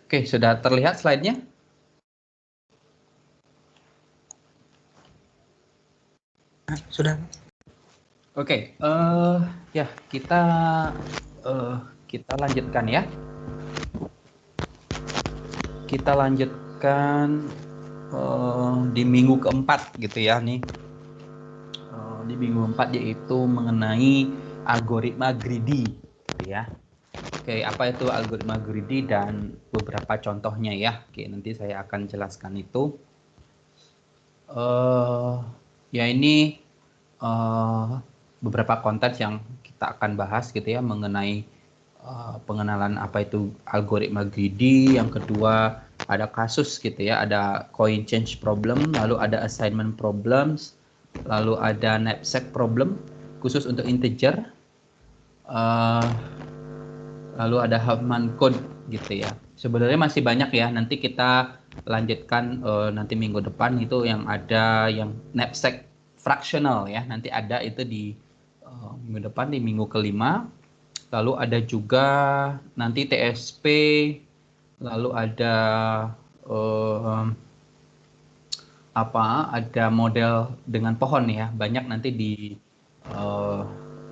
Oke, sudah terlihat slide-nya? Sudah. Oke, ya kita lanjutkan ya. Kita lanjutkan di minggu keempat gitu ya nih. Di minggu keempat yaitu mengenai algoritma greedy, gitu ya. Oke, apa itu algoritma greedy dan beberapa contohnya ya. Oke, nanti saya akan jelaskan itu. Ya ini beberapa konten yang kita akan bahas gitu ya mengenai pengenalan apa itu algoritma greedy. Yang kedua ada kasus gitu ya, ada coin change problem, lalu ada assignment problems, lalu ada knapsack problem khusus untuk integer. Lalu ada Huffman code gitu ya. Sebenarnya masih banyak ya. Nanti kita lanjutkan nanti minggu depan itu yang ada yang knapsack fractional ya. Nanti ada itu di minggu depan di minggu kelima. Lalu ada juga nanti TSP. Lalu ada ada model dengan pohon ya. Banyak nanti di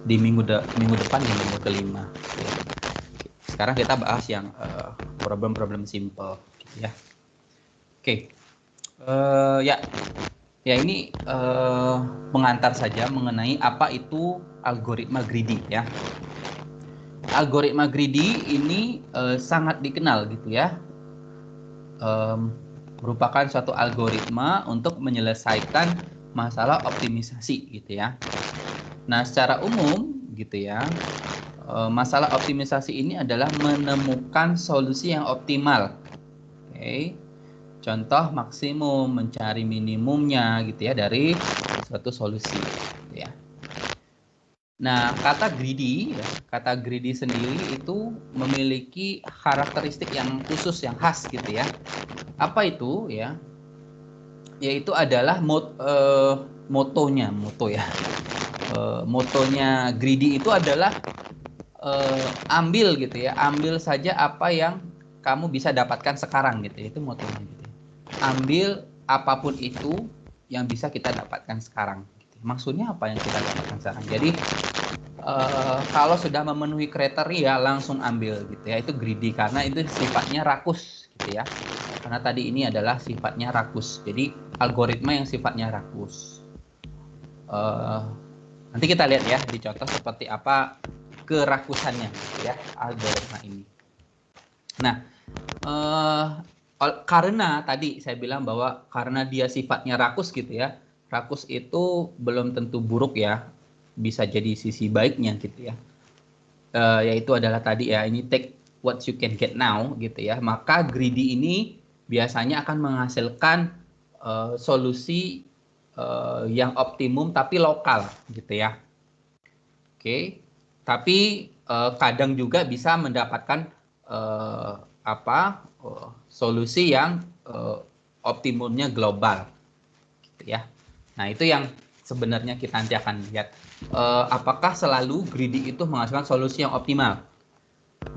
minggu depan di minggu kelima. Sekarang kita bahas yang problem-problem simple gitu ya. Oke. Ya ini pengantar saja mengenai apa itu algoritma greedy ya. Algoritma greedy ini sangat dikenal gitu ya. Merupakan suatu algoritma untuk menyelesaikan masalah optimisasi gitu ya. Nah, secara umum gitu ya, masalah optimisasi ini adalah menemukan solusi yang optimal. Oke. Contoh maksimum, mencari minimumnya gitu ya dari suatu solusi gitu ya. Nah, kata greedy sendiri itu memiliki karakteristik yang khusus, yang khas gitu ya. Apa itu ya? Yaitu adalah motonya greedy itu adalah ambil gitu ya, ambil saja apa yang kamu bisa dapatkan sekarang gitu ya, itu motonya gitu. Ambil apapun itu yang bisa kita dapatkan sekarang gitu. Maksudnya apa yang kita dapatkan sekarang? Jadi kalau sudah memenuhi kriteria langsung ambil gitu ya, itu greedy karena itu sifatnya rakus gitu ya. Karena tadi ini adalah sifatnya rakus. Jadi algoritma yang sifatnya rakus. Nanti kita lihat ya di contoh seperti apa kerakusannya ya algoritma ini. Nah, karena tadi saya bilang bahwa karena dia sifatnya rakus gitu ya, rakus itu belum tentu buruk ya, bisa jadi sisi baiknya gitu ya. Yaitu adalah tadi ya, ini take what you can get now gitu ya. Maka greedy ini biasanya akan menghasilkan solusi yang optimum tapi lokal gitu ya. Oke, tapi kadang juga bisa mendapatkan solusi yang optimumnya global, gitu ya. Nah itu yang sebenarnya kita nanti akan lihat. Apakah selalu greedy itu menghasilkan solusi yang optimal?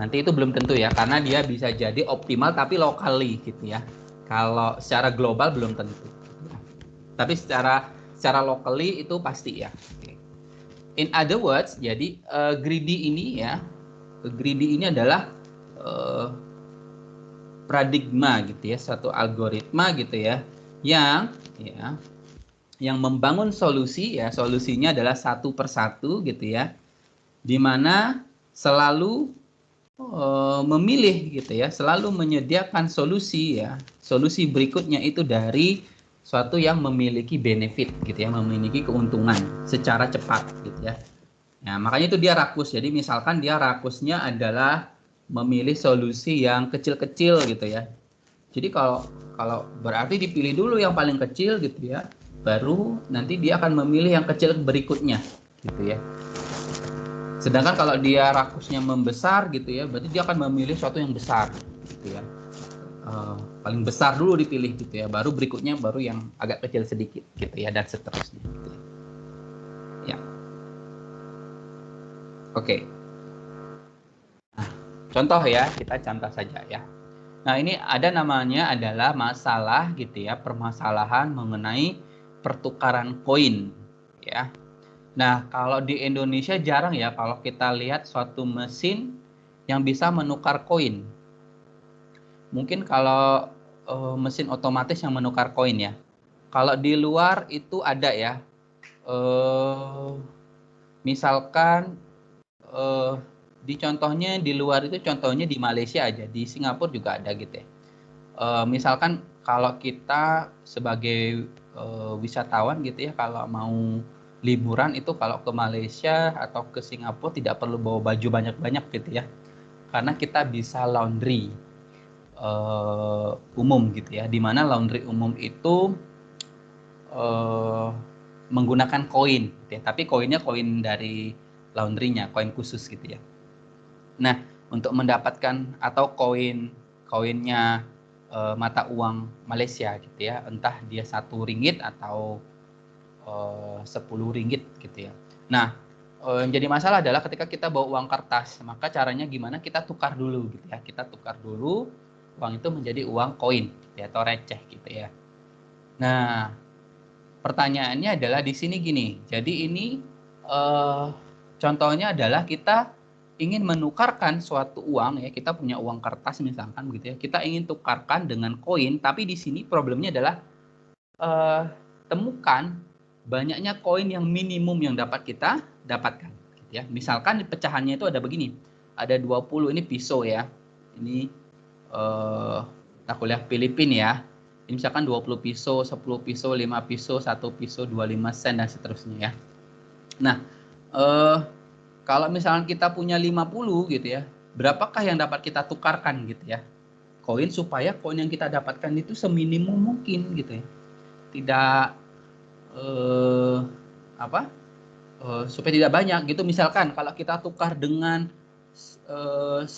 Nanti itu belum tentu ya, karena dia bisa jadi optimal tapi locally gitu ya. Kalau secara global belum tentu. Tapi secara locally itu pasti ya. In other words, jadi greedy ini adalah paradigma gitu ya, satu algoritma gitu ya, yang membangun solusi ya, solusinya adalah satu persatu gitu ya, di mana selalu memilih gitu ya, selalu menyediakan solusi ya, solusi berikutnya itu dari suatu yang memiliki benefit gitu ya, memiliki keuntungan secara cepat gitu ya. Nah, makanya itu dia rakus. Jadi misalkan dia rakusnya adalah memilih solusi yang kecil-kecil gitu ya. Jadi kalau berarti dipilih dulu yang paling kecil gitu ya, baru nanti dia akan memilih yang kecil berikutnya gitu ya. Sedangkan kalau dia rakusnya membesar gitu ya, berarti dia akan memilih suatu yang besar gitu ya. Paling besar dulu dipilih gitu ya, baru berikutnya baru yang agak kecil sedikit gitu ya, dan seterusnya gitu ya. Ya. Oke. Nah, contoh ya, kita contoh saja ya. Nah, ini ada namanya adalah masalah gitu ya, permasalahan mengenai pertukaran koin ya. Nah, kalau di Indonesia jarang ya kalau kita lihat suatu mesin yang bisa menukar koin. Mungkin kalau mesin otomatis yang menukar koin ya. Kalau di luar itu ada ya. Misalkan di contohnya di luar itu contohnya di Malaysia aja, di Singapura juga ada gitu ya. Misalkan kalau kita sebagai wisatawan gitu ya, kalau mau liburan itu kalau ke Malaysia atau ke Singapura tidak perlu bawa baju banyak-banyak gitu ya, karena kita bisa laundry umum gitu ya, dimana laundry umum itu menggunakan koin gitu ya, tapi koinnya koin dari laundrynya, koin khusus gitu ya. Nah, untuk mendapatkan atau koinnya mata uang Malaysia gitu ya, entah dia 1 ringgit atau 10 ringgit gitu ya. Nah, yang jadi masalah adalah ketika kita bawa uang kertas, maka caranya gimana? Kita tukar dulu gitu ya. Kita tukar dulu uang itu menjadi uang koin gitu ya, atau receh gitu ya. Nah, pertanyaannya adalah di sini gini. Jadi ini contohnya adalah kita ingin menukarkan suatu uang ya, kita punya uang kertas misalkan gitu ya, kita ingin tukarkan dengan koin, tapi di sini problemnya adalah temukan banyaknya koin yang minimum yang dapat kita dapatkan gitu ya. Misalkan pecahannya itu ada begini, ada 20, ini piso ya, ini aku lihat Filipina ya, ini misalkan 20 piso, 10 piso, 5 piso, 1 piso, 25 sen dan seterusnya ya. Nah, kalau misalnya kita punya 50 gitu ya, berapakah yang dapat kita tukarkan gitu ya? Koin supaya koin yang kita dapatkan itu seminimum mungkin gitu ya. Tidak supaya tidak banyak gitu. Misalkan kalau kita tukar dengan 1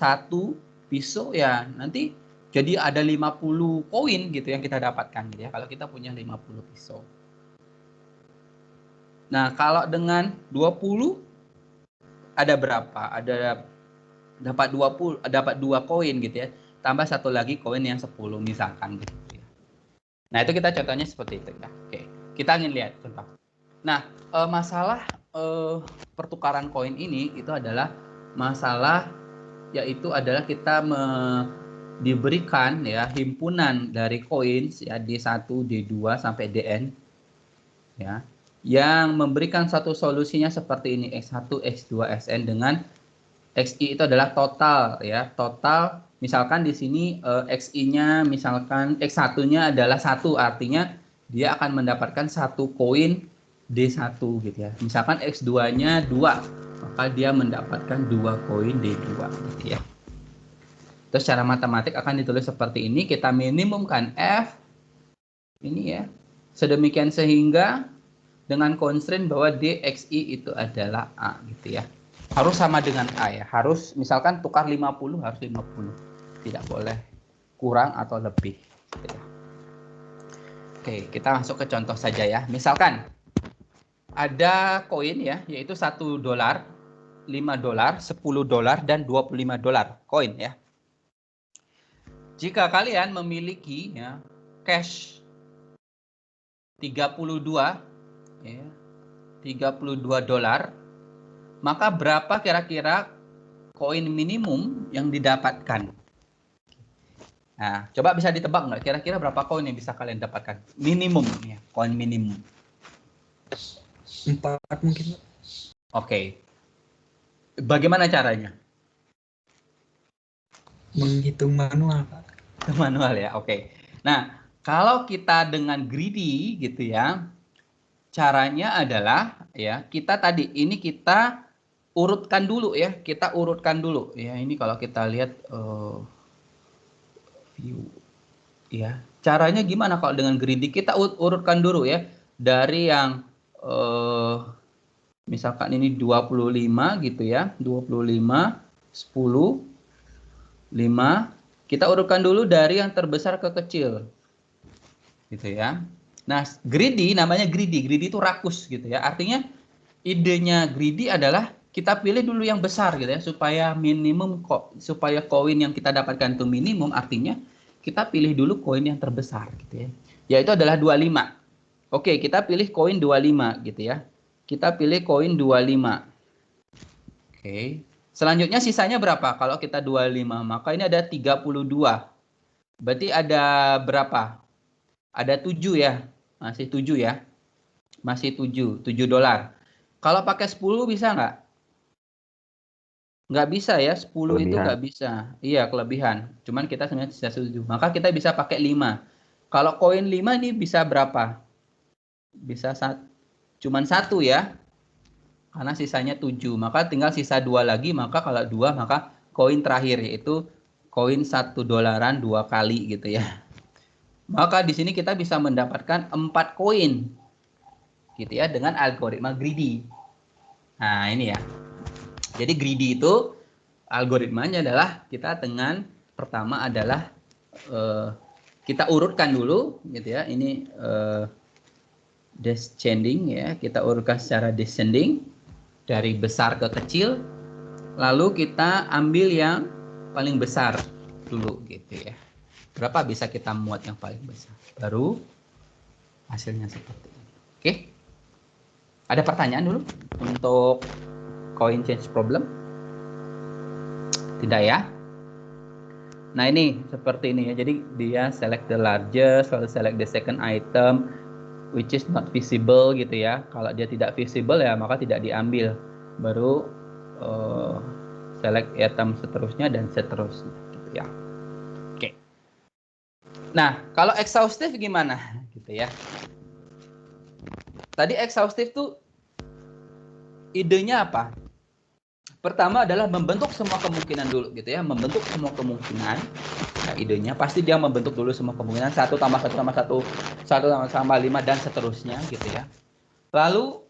piso ya, nanti jadi ada 50 koin gitu yang kita dapatkan gitu ya, kalau kita punya 50 piso. Nah, kalau dengan 20 ada berapa? Ada dapat 20, dapat 2 koin gitu ya. Tambah 1 lagi koin yang 10 misalkan gitu ya. Nah, itu kita contohnya seperti itu ya. Oke, kita ingin lihat contoh. Nah, masalah pertukaran koin ini itu adalah masalah, yaitu adalah kita diberikan ya himpunan dari koin ya, D1, D2 sampai Dn ya, yang memberikan satu solusinya seperti ini, X1, X2, Xn, dengan XI itu adalah total ya, total. Misalkan di sini XI-nya misalkan X1-nya adalah 1, artinya dia akan mendapatkan 1 koin D1 gitu ya. Misalkan X2-nya 2, maka dia mendapatkan 2 koin D2 gitu ya. Terus secara matematik akan ditulis seperti ini, kita minimumkan F ini ya, sedemikian sehingga dengan constraint bahwa DXI itu adalah A gitu ya. Harus sama dengan A ya, harus misalkan tukar 50 harus 50, tidak boleh kurang atau lebih gitu ya. Oke, kita masuk ke contoh saja ya. Misalkan ada koin ya, yaitu $1, $5, $10, dan $25 koin ya. Jika kalian memiliki ya cash 32 ya, $32, maka berapa kira-kira koin minimum yang didapatkan? Nah, coba bisa ditebak nggak? Kira-kira berapa koin yang bisa kalian dapatkan? Minimum ya, koin minimum. 4 mungkin. Oke. Bagaimana caranya? Menghitung manual, Pak. Manual ya, oke. Nah, kalau kita dengan greedy gitu ya, caranya adalah ya, kita tadi ini kita urutkan dulu ya, kita urutkan dulu ya. Ini kalau kita lihat view ya, caranya gimana kalau dengan greedy? Kita urutkan dulu ya, dari yang misalkan ini 25 gitu ya, 25, 10, 5, kita urutkan dulu dari yang terbesar ke kecil gitu ya. Nah, greedy namanya greedy itu rakus gitu ya, artinya idenya greedy adalah kita pilih dulu yang besar gitu ya, supaya minimum kok, supaya koin yang kita dapatkan itu minimum, artinya kita pilih dulu koin yang terbesar gitu ya. Yaitu adalah 25. Oke, kita pilih koin 25 gitu ya. Kita pilih koin 25. Oke. Selanjutnya sisanya berapa? Kalau kita 25, maka ini ada 32. Berarti ada berapa? Ada 7 ya. Masih 7 ya. Masih 7 dolar. Kalau pakai 10 bisa nggak? Nggak bisa ya, 10 itu Kelebihan. nggak bisa. Iya, kelebihan. Cuman kita sebenarnya bisa 7. Maka kita bisa pakai 5. Kalau koin 5 ini bisa berapa? Bisa cuman 1 ya. Karena sisanya 7. Maka tinggal sisa 2 lagi. Maka kalau 2, maka koin terakhir yaitu koin 1 dolaran 2 kali gitu ya. Maka di sini kita bisa mendapatkan 4 koin. Gitu ya, dengan algoritma greedy. Nah, ini ya. Jadi greedy itu algoritmanya adalah kita dengan pertama adalah kita urutkan dulu gitu ya. Ini descending ya, kita urutkan secara descending dari besar ke kecil. Lalu kita ambil yang paling besar dulu gitu ya. Berapa bisa kita muat yang paling besar? Baru hasilnya seperti ini. Oke. Ada pertanyaan dulu untuk coin change problem? Tidak ya? Nah ini seperti ini ya. Jadi dia select the largest, lalu select the second item which is not visible gitu ya. Kalau dia tidak visible ya maka tidak diambil. Baru select item seterusnya dan seterusnya gitu ya. Oke. Nah kalau exhaustive gimana gitu ya? Tadi exhaustive tuh idenya apa? Pertama adalah membentuk semua kemungkinan dulu gitu ya, membentuk semua kemungkinan. Nah, idenya pasti dia membentuk dulu semua kemungkinan 1 tambah 1 tambah 1, 1 tambah 5 dan seterusnya gitu ya. Lalu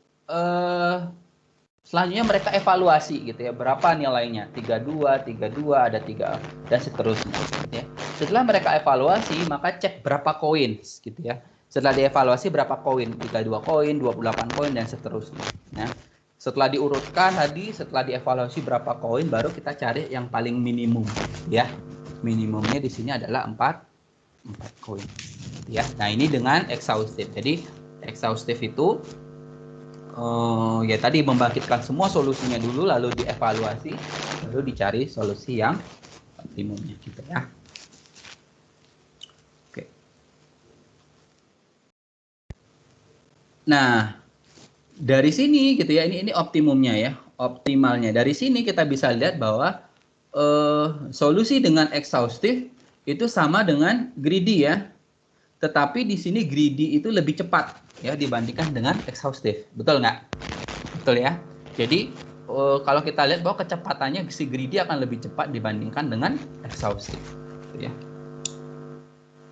selanjutnya mereka evaluasi gitu ya, berapa nilainya? 32, 32, ada 3 dan seterusnya gitu ya. Setelah mereka evaluasi, maka cek berapa koin gitu ya. Setelah dievaluasi berapa koin? 32 koin, 28 koin dan seterusnya. Nah, setelah diurutkan tadi, setelah dievaluasi berapa koin, baru kita cari yang paling minimum ya. Minimumnya di sini adalah 4 koin ya. Nah, ini dengan exhaustive. Jadi exhaustive itu ya tadi membangkitkan semua solusinya dulu, lalu dievaluasi, lalu dicari solusi yang optimumnya gitu ya. Oke. Nah, dari sini gitu ya, ini optimumnya ya, optimalnya. Dari sini kita bisa lihat bahwa solusi dengan exhaustive itu sama dengan greedy ya. Tetapi di sini greedy itu lebih cepat ya dibandingkan dengan exhaustive. Betul nggak? Betul ya. Jadi kalau kita lihat bahwa kecepatannya si greedy akan lebih cepat dibandingkan dengan exhaustive. Gitu ya.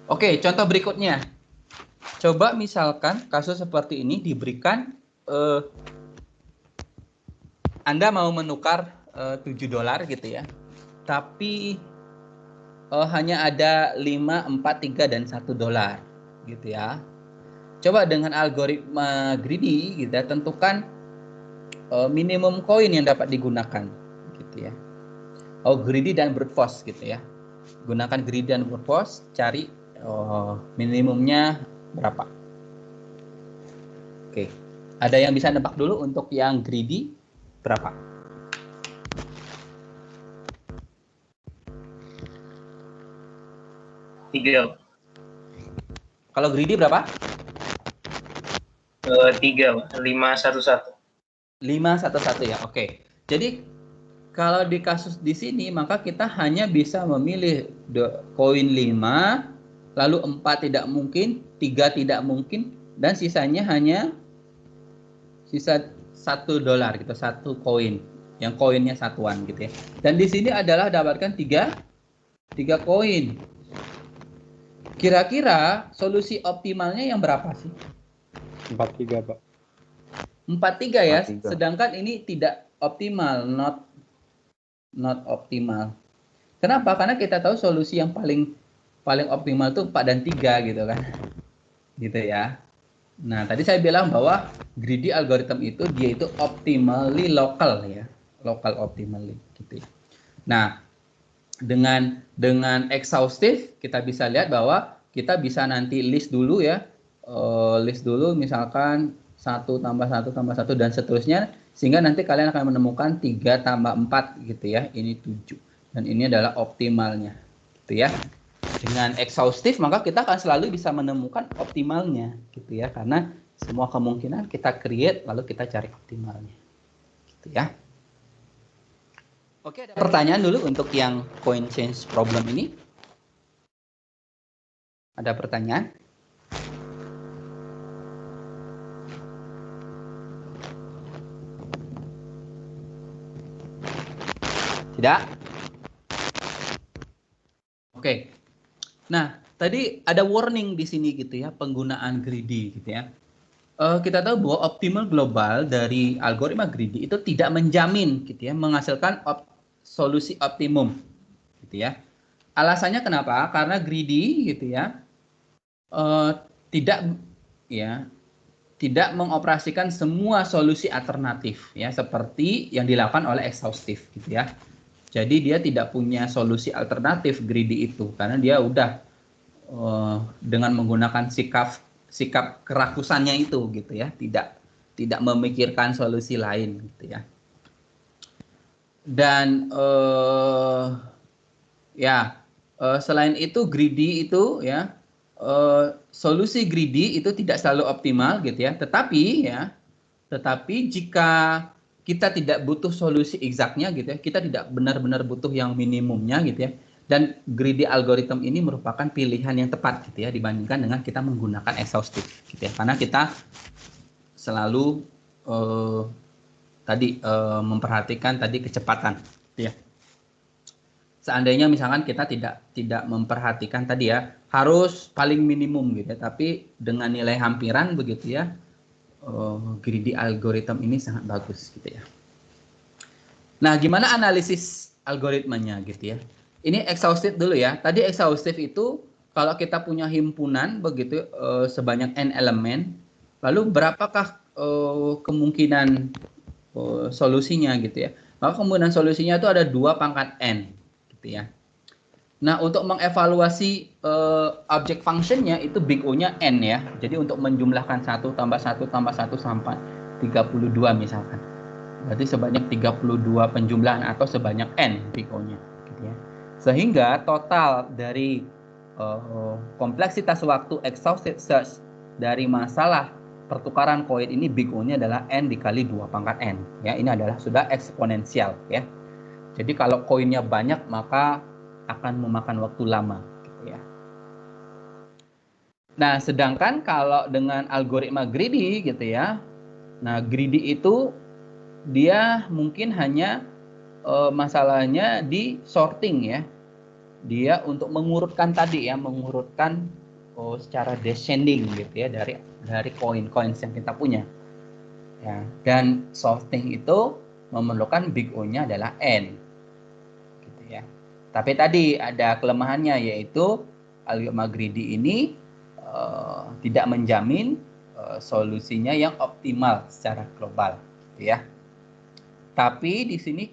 Oke, contoh berikutnya. Coba misalkan kasus seperti ini diberikan Anda mau menukar 7 dolar gitu ya. Tapi hanya ada 5, 4, 3 dan 1 dolar gitu ya. Coba dengan algoritma greedy kita tentukan minimum koin yang dapat digunakan gitu ya. Greedy dan brute force gitu ya. Gunakan greedy dan brute force, cari minimumnya berapa. Oke. Ada yang bisa nebak dulu untuk yang greedy berapa? Tiga. Kalau greedy berapa? 3, 511. 511 ya, oke. Jadi kalau di kasus di sini maka kita hanya bisa memilih koin 5, lalu 4 tidak mungkin, 3 tidak mungkin, dan sisanya hanya sisa 1 dolar gitu, 1 koin, yang koinnya satuan gitu ya. Dan di sini adalah dapatkan 3 koin. Kira-kira solusi optimalnya yang berapa sih? 43, Pak. 43 ya, 43. sedangkan ini tidak optimal, not optimal. Kenapa? Karena kita tahu solusi yang paling optimal itu 4 dan 3 gitu kan. Gitu ya. Nah, tadi saya bilang bahwa greedy algorithm itu dia itu optimally local ya. Local optimally gitu ya. Nah, dengan exhaustive kita bisa lihat bahwa kita bisa nanti list dulu ya, list dulu misalkan 1 tambah 1 tambah 1 dan seterusnya, sehingga nanti kalian akan menemukan 3 tambah 4 gitu ya, ini 7 dan ini adalah optimalnya gitu ya. Dengan exhaustive maka kita akan selalu bisa menemukan optimalnya gitu ya, karena semua kemungkinan kita create lalu kita cari optimalnya gitu ya. Oke, ada pertanyaan dulu untuk yang coin change problem ini. Ada pertanyaan? Tidak? Oke. Nah, tadi ada warning di sini gitu ya, penggunaan greedy gitu ya. Kita tahu bahwa optimal global dari algoritma greedy itu tidak menjamin gitu ya, menghasilkan solusi optimum gitu ya. Alasannya kenapa? Karena greedy gitu ya, tidak mengoperasikan semua solusi alternatif ya, seperti yang dilakukan oleh exhaustive gitu ya. Jadi dia tidak punya solusi alternatif greedy itu, karena dia udah dengan menggunakan sikap kerakusannya itu gitu ya, tidak memikirkan solusi lain gitu ya. Dan selain itu greedy itu ya, solusi greedy itu tidak selalu optimal gitu ya, tetapi jika kita tidak butuh solusi eksaknya gitu ya, kita tidak benar-benar butuh yang minimumnya gitu ya, dan greedy algorithm ini merupakan pilihan yang tepat gitu ya, dibandingkan dengan kita menggunakan exhaustive gitu ya, karena kita selalu memperhatikan tadi kecepatan gitu ya. Seandainya misalkan kita tidak memperhatikan tadi ya, harus paling minimum gitu ya, tapi dengan nilai hampiran begitu ya, greedy algorithm ini sangat bagus gitu ya. Nah, gimana analisis algoritmanya gitu ya? Ini exhaustive dulu ya. Tadi exhaustive itu kalau kita punya himpunan begitu sebanyak n elemen, lalu berapakah kemungkinan solusinya gitu ya? Maka kemungkinan solusinya itu ada 2 pangkat n gitu ya. Nah, untuk mengevaluasi object functionnya itu big O-nya n ya. Jadi untuk menjumlahkan 1 tambah 1 tambah 1 sampai 32 misalkan. Berarti sebanyak 32 penjumlahan atau sebanyak n big O-nya gitu ya. Sehingga total dari kompleksitas waktu exhaustive search dari masalah pertukaran koin ini big O-nya adalah n dikali 2 pangkat n ya. Ini adalah sudah eksponensial ya. Jadi kalau koinnya banyak maka akan memakan waktu lama gitu ya. Nah, sedangkan kalau dengan algoritma greedy gitu ya. Nah, greedy itu dia mungkin hanya masalahnya di sorting ya. Dia untuk mengurutkan tadi ya, mengurutkan secara descending gitu ya, dari koin-koin yang kita punya. Ya, dan sorting itu memerlukan big O-nya adalah n. Gitu ya. Tapi tadi ada kelemahannya, yaitu algoritma greedy ini tidak menjamin solusinya yang optimal secara global, gitu ya. Tapi di sini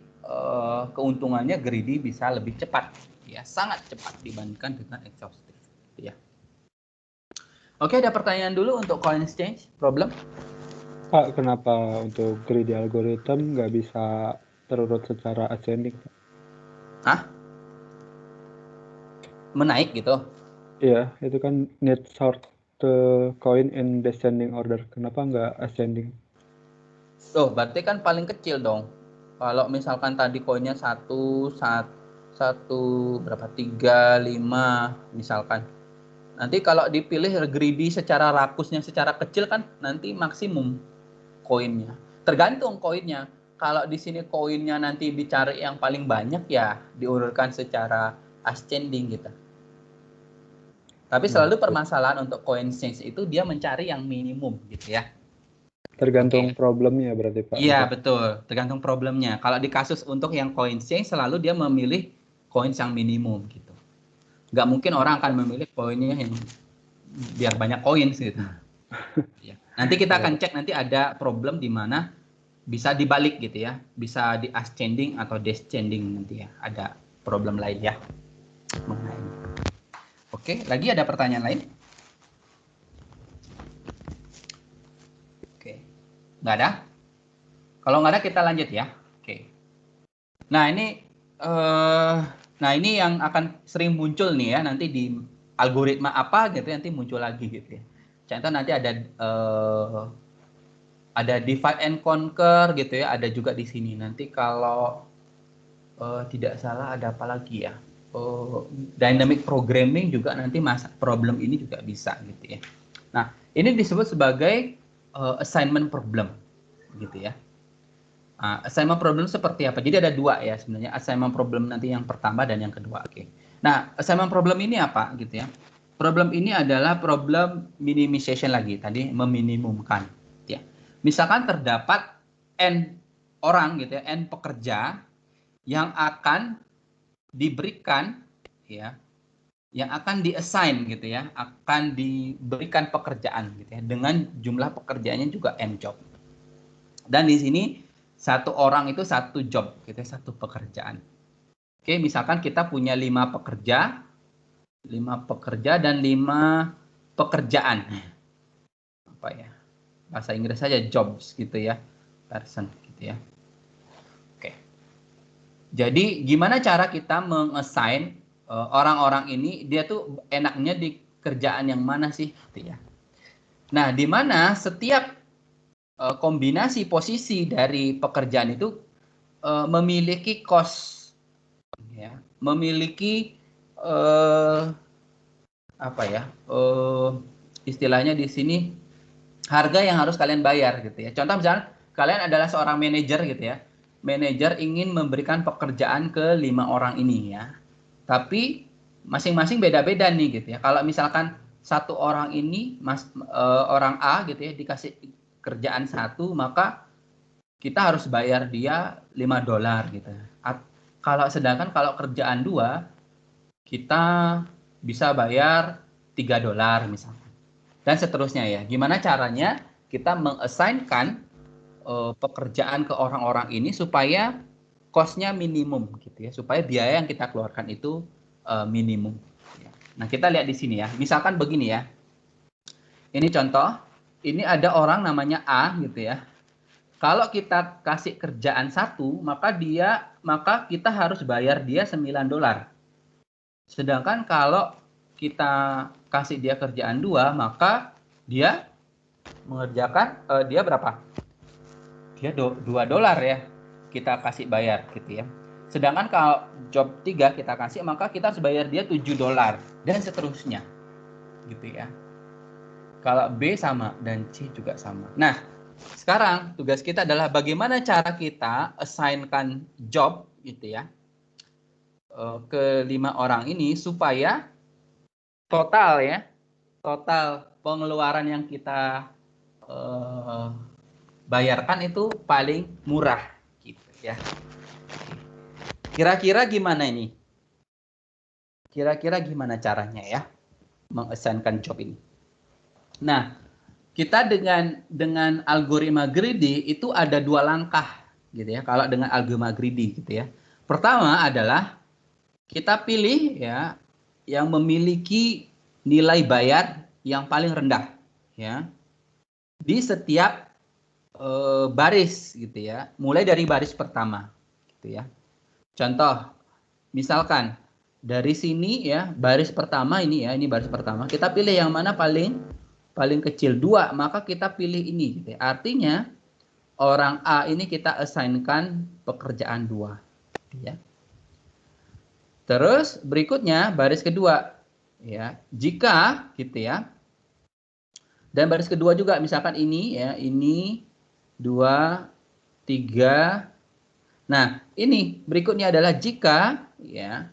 keuntungannya greedy bisa lebih cepat, ya, sangat cepat dibandingkan dengan exhaustive, gitu ya. Oke, ada pertanyaan dulu untuk coin exchange problem? Pak, kenapa untuk greedy algorithm nggak bisa terurut secara ascending? Hah? Menaik gitu? Iya, itu kan need sort the coin in descending order. Kenapa nggak ascending? Oh, berarti kan paling kecil dong. Kalau misalkan tadi koinnya 1, berapa? 3, 5 misalkan. Nanti kalau dipilih greedy secara rakusnya secara kecil kan nanti maksimum koinnya. Tergantung koinnya. Kalau di sini koinnya nanti dicari yang paling banyak ya diurutkan secara ascending gitu. Tapi selalu permasalahan untuk coin exchange itu dia mencari yang minimum gitu ya. Tergantung problemnya berarti Pak. Iya, betul. Tergantung problemnya. Kalau di kasus untuk yang coin exchange selalu dia memilih koin yang minimum gitu. Nggak mungkin orang akan memilih koinnya yang biar banyak koin gitu. Ya. Nanti kita akan cek, nanti ada problem di mana bisa dibalik gitu ya. Bisa di ascending atau descending nanti ya. Ada problem lain ya mengenai ini. Oke, lagi ada pertanyaan lain? Oke, nggak ada? Kalau nggak ada kita lanjut ya. Oke. Nah ini yang akan sering muncul nih ya nanti di algoritma apa gitu nanti muncul lagi gitu ya. Contoh nanti ada divide and conquer gitu ya, ada juga di sini. Nanti kalau tidak salah ada apa lagi ya? Dynamic programming juga nanti problem ini juga bisa gitu ya. Nah, ini disebut sebagai assignment problem gitu ya. Assignment problem seperti apa? Jadi ada dua ya sebenarnya, assignment problem nanti yang pertama dan yang kedua. Oke. Nah, assignment problem ini apa gitu ya? Problem ini adalah problem minimization lagi, tadi meminimumkan. Ya. Misalkan terdapat n orang gitu ya, n pekerja yang akan diberikan ya, yang akan diassign gitu ya, akan diberikan pekerjaan gitu ya, dengan jumlah pekerjaannya juga n job. Dan di sini satu orang itu satu job gitu ya, satu pekerjaan. Oke, misalkan kita punya 5 pekerja dan 5 pekerjaan. Apa ya? Bahasa Inggris saja jobs gitu ya, person gitu ya. Oke. Jadi gimana cara kita mengassign orang-orang ini, dia tuh enaknya di kerjaan yang mana sih gitu ya. Nah, di mana setiap kombinasi posisi dari pekerjaan itu memiliki cost ya, memiliki istilahnya di sini harga yang harus kalian bayar gitu ya. Contoh misalnya kalian adalah seorang manajer gitu ya. Manajer ingin memberikan pekerjaan ke 5 orang ini ya. Tapi masing-masing beda-beda nih gitu ya. Kalau misalkan satu orang ini orang A gitu ya dikasih kerjaan 1, maka kita harus bayar dia $5 gitu. Sedangkan kalau kerjaan 2 kita bisa bayar $3 misalkan. Dan seterusnya ya. Gimana caranya kita mengassignkan pekerjaan ke orang-orang ini supaya cost-nya minimum gitu ya, supaya biaya yang kita keluarkan itu minimum. Nah, kita lihat di sini ya. Misalkan begini ya. Ini contoh, ini ada orang namanya A gitu ya. Kalau kita kasih kerjaan 1, maka kita harus bayar dia $9. Sedangkan kalau kita kasih dia kerjaan 2, maka dia mengerjakan dia berapa? Dia $2 ya. Kita kasih bayar gitu ya. Sedangkan kalau job 3 kita kasih, maka kita harus bayar dia $7 dan seterusnya. Gitu ya. Kalau B sama dan C juga sama. Nah, sekarang tugas kita adalah bagaimana cara kita assign-kan job gitu ya ke 5 orang ini supaya total pengeluaran yang kita bayarkan itu paling murah gitu ya. Kira-kira gimana ini? Kira-kira gimana caranya ya mengassign-kan job ini? Nah, kita dengan algoritma greedy itu ada 2 langkah gitu ya. Kalau dengan algoritma greedy gitu ya. Pertama adalah kita pilih ya yang memiliki nilai bayar yang paling rendah ya di setiap baris gitu ya. Mulai dari baris pertama gitu ya. Contoh, misalkan dari sini ya baris pertama ini ya, ini baris pertama. Kita pilih yang mana paling kecil 2, maka kita pilih ini gitu ya. Artinya orang A ini kita assign-kan pekerjaan 2 gitu ya. Terus berikutnya baris kedua ya. Jika gitu ya. Dan baris kedua juga misalkan ini ya, ini 2 3. Nah, ini berikutnya adalah jika ya.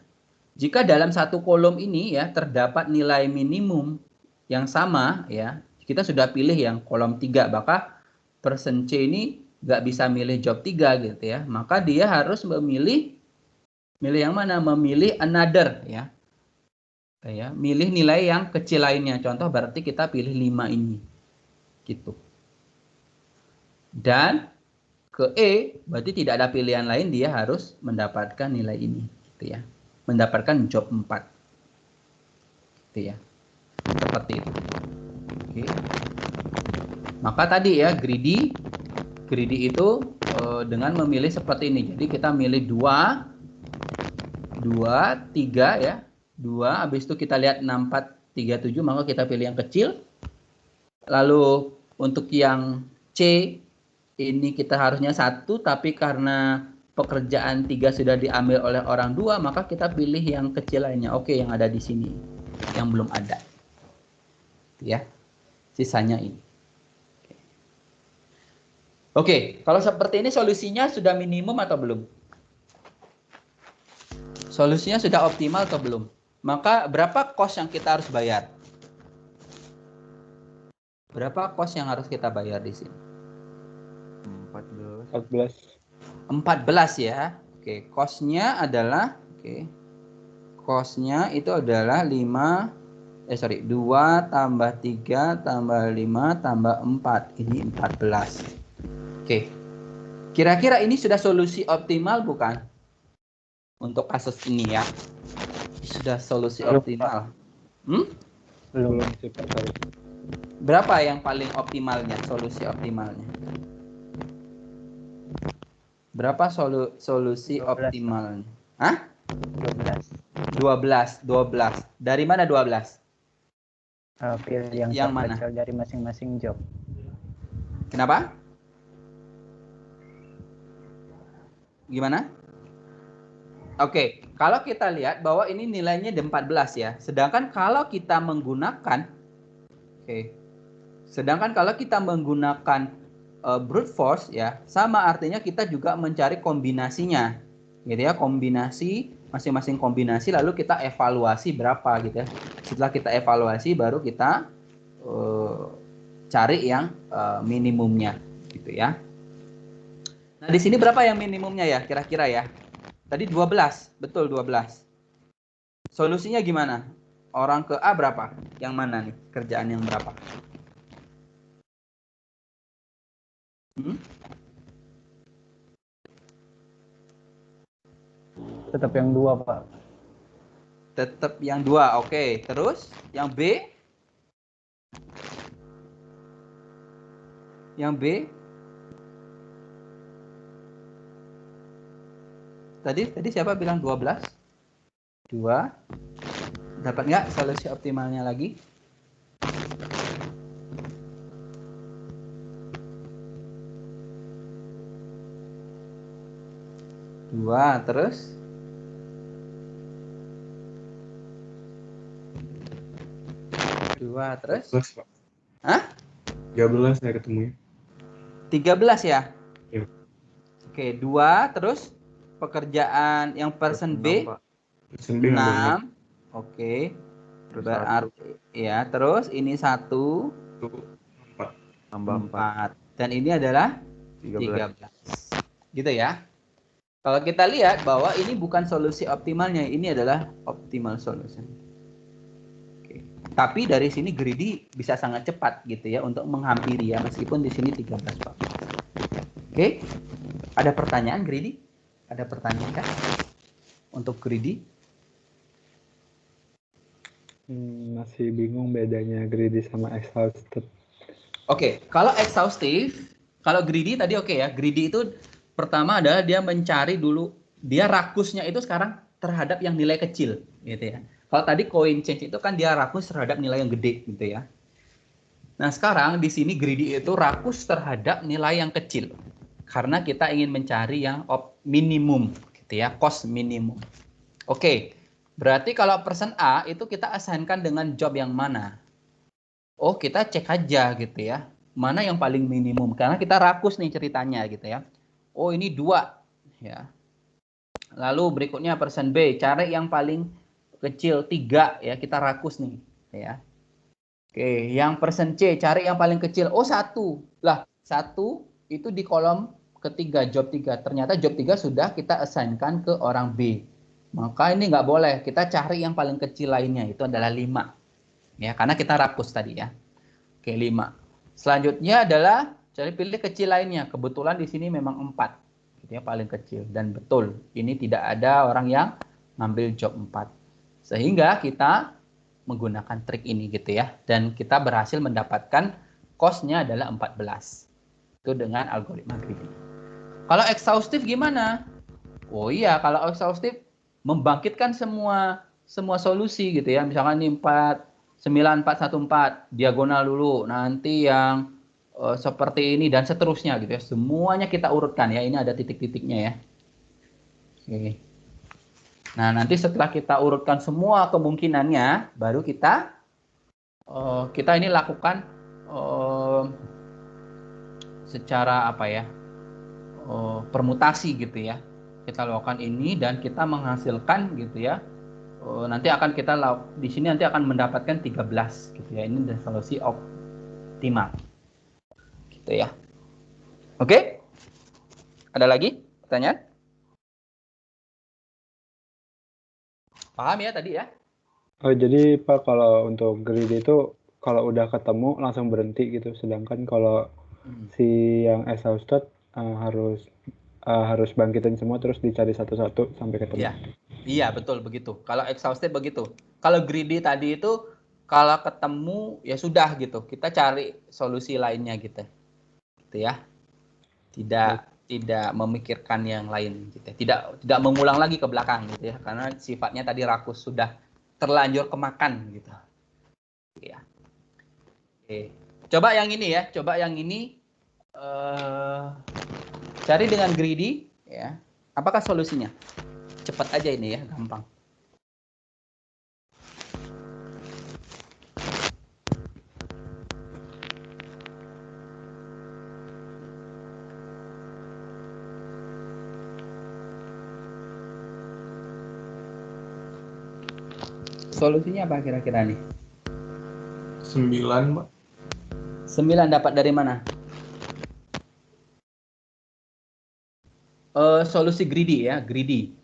Jika dalam satu kolom ini ya terdapat nilai minimum yang sama ya, kita sudah pilih yang kolom 3, maka person C ini nggak bisa milih job 3 gitu ya, maka dia harus memilih yang mana? Memilih another ya. Milih nilai yang kecil lainnya. Contoh berarti kita pilih 5 ini. Gitu. Dan ke E berarti tidak ada pilihan lain, dia harus mendapatkan nilai ini gitu ya. mendapatkan job 4. Gitu ya. Seperti itu. Oke. Maka tadi ya, greedy itu dengan memilih seperti ini. Jadi kita milih 2, 3 ya. 2, habis itu kita lihat 6, 4, 3, 7, maka kita pilih yang kecil. Lalu untuk yang C, ini kita harusnya 1, tapi karena pekerjaan 3 sudah diambil oleh orang 2, maka kita pilih yang kecil lainnya. Oke, yang ada di sini, yang belum ada. Ya, sisanya ini. Oke, kalau seperti ini solusinya sudah minimum atau belum? Solusinya sudah optimal atau belum? Maka berapa cost yang kita harus bayar? Berapa cost yang harus kita bayar di sini? 14. 14 ya. Oke, cost-nya adalah cost-nya itu adalah 2 tambah 3 tambah 5 tambah 4. Ini 14. Oke. Kira-kira ini sudah solusi optimal bukan? Untuk kasus ini ya. Sudah solusi optimal. Belum sih Pak. Berapa yang paling optimalnya, solusi optimalnya? Berapa solusi 12. optimalnya? Hah? 12. 12. Dari mana 12? Pilih yang Yang mana? terkecil dari masing-masing job. Kenapa? Gimana? Oke, kalau kita lihat bahwa ini nilainya 14 ya. Sedangkan kalau kita menggunakan brute force ya, sama artinya kita juga mencari kombinasinya. Gitu ya, kombinasi masing-masing kombinasi lalu kita evaluasi berapa gitu ya. Setelah kita evaluasi baru kita cari yang minimumnya gitu ya. Nah, di sini berapa yang minimumnya ya kira-kira ya? Tadi 12, betul 12. Solusinya gimana? Orang ke A berapa? Yang mana nih? Kerjaan yang berapa? Tetap yang 2, Pak. Tetap yang 2, oke. Terus yang B? Yang B? Tadi siapa bilang 12? 2. Dapat nggak solusi optimalnya lagi? Dua, terus? Dua, terus? 13, Pak. Hah? 13 saya ketemunya. 13 ya? Iya. Oke, 2, terus pekerjaan yang person B? Person B nambah 6. Oke. Berarti ya, terus ini 1 4. Tambah 4. Dan ini adalah 13. Gitu ya. Kalau kita lihat bahwa ini bukan solusi optimalnya, ini adalah optimal solution. Oke. Tapi dari sini greedy bisa sangat cepat gitu ya untuk menghampiri ya, meskipun di sini 13 Pak. Oke. Ada pertanyaan greedy? Ada pertanyaan kah? Untuk greedy? Masih bingung bedanya greedy sama exhausted. Oke, kalau exhaustive, kalau greedy tadi oke ya. Greedy itu pertama adalah dia mencari dulu, dia rakusnya itu sekarang terhadap yang nilai kecil, gitu ya. Kalau tadi coin change itu kan dia rakus terhadap nilai yang gede, gitu ya. Nah sekarang di sini greedy itu rakus terhadap nilai yang kecil, karena kita ingin mencari yang minimum, gitu ya, cost minimum. Oke, berarti kalau person A itu kita assign-kan dengan job yang mana? Oh, kita cek aja gitu ya. Mana yang paling minimum? Karena kita rakus nih ceritanya gitu ya. Oh, ini 2 ya. Lalu berikutnya person B, cari yang paling kecil 3 ya, kita rakus nih ya. Oke, yang person C cari yang paling kecil. Oh, 1. Lah, 1 itu di kolom ketiga job 3. Ternyata job 3 sudah kita assign-kan ke orang B. Maka ini nggak boleh. Kita cari yang paling kecil lainnya, itu adalah 5. Ya, karena kita rakus tadi ya. Oke, 5. Selanjutnya adalah cari pilih kecil lainnya. Kebetulan di sini memang 4. Gitu ya, paling kecil. Dan betul, ini tidak ada orang yang ngambil job 4. Sehingga kita menggunakan trik ini gitu ya. Dan kita berhasil mendapatkan cost-nya adalah 14. Itu dengan algoritma greedy. Kalau exhaustive gimana? Oh iya, kalau exhaustive membangkitkan semua solusi gitu ya. Misalkan ini 9414 diagonal dulu, nanti yang seperti ini dan seterusnya gitu ya. Semuanya kita urutkan ya. Ini ada titik-titiknya ya. Oke. Nah, nanti setelah kita urutkan semua kemungkinannya, baru kita ini lakukan secara apa ya? Permutasi gitu ya. Kita lakukan ini dan kita menghasilkan gitu ya. Nanti akan kita di sini nanti akan mendapatkan 13 gitu ya. Ini adalah solusi optimal. Gitu ya. Oke? Ada lagi pertanyaan? Paham ya tadi ya? Oh, jadi Pak, kalau untuk greedy itu kalau udah ketemu langsung berhenti gitu. Sedangkan kalau si yang exhausted harus bangkitin semua terus dicari satu-satu sampai ketemu. Iya, betul begitu. Kalau exhausted begitu. Kalau greedy tadi itu kalau ketemu ya sudah gitu. Kita cari solusi lainnya gitu. Gitu ya. Tidak memikirkan yang lain gitu. Tidak mengulang lagi ke belakang gitu ya. Karena sifatnya tadi rakus, sudah terlanjur kemakan gitu. Ya. Oke. Coba yang ini ya. Coba yang ini cari dengan greedy ya. Apakah solusinya? Cepat aja ini ya, gampang. Solusinya apa kira-kira nih? 9, Pak. 9 dapat dari mana? Solusi greedy ya, greedy.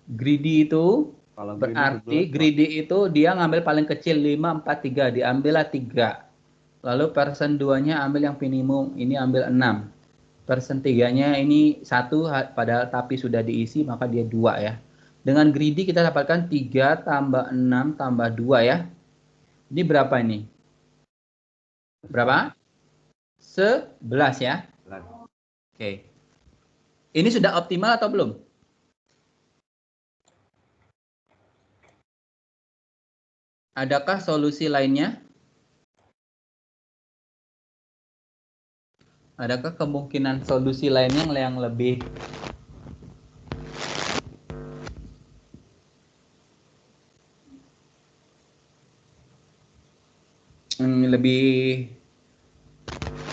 Greedy itu Kalau berarti greedy itu dia ngambil paling kecil 5, 4, 3. Diambillah 3. Lalu persen 2-nya ambil yang minimum, ini ambil 6. Persen 3-nya ini 1 padahal tapi sudah diisi maka dia 2 ya. Dengan greedy kita dapatkan 3 tambah 6 tambah 2 ya. Ini berapa ini? Berapa? 11 ya. Oke. Ini sudah optimal atau belum? Adakah solusi lainnya? Adakah kemungkinan solusi lainnya yang lebih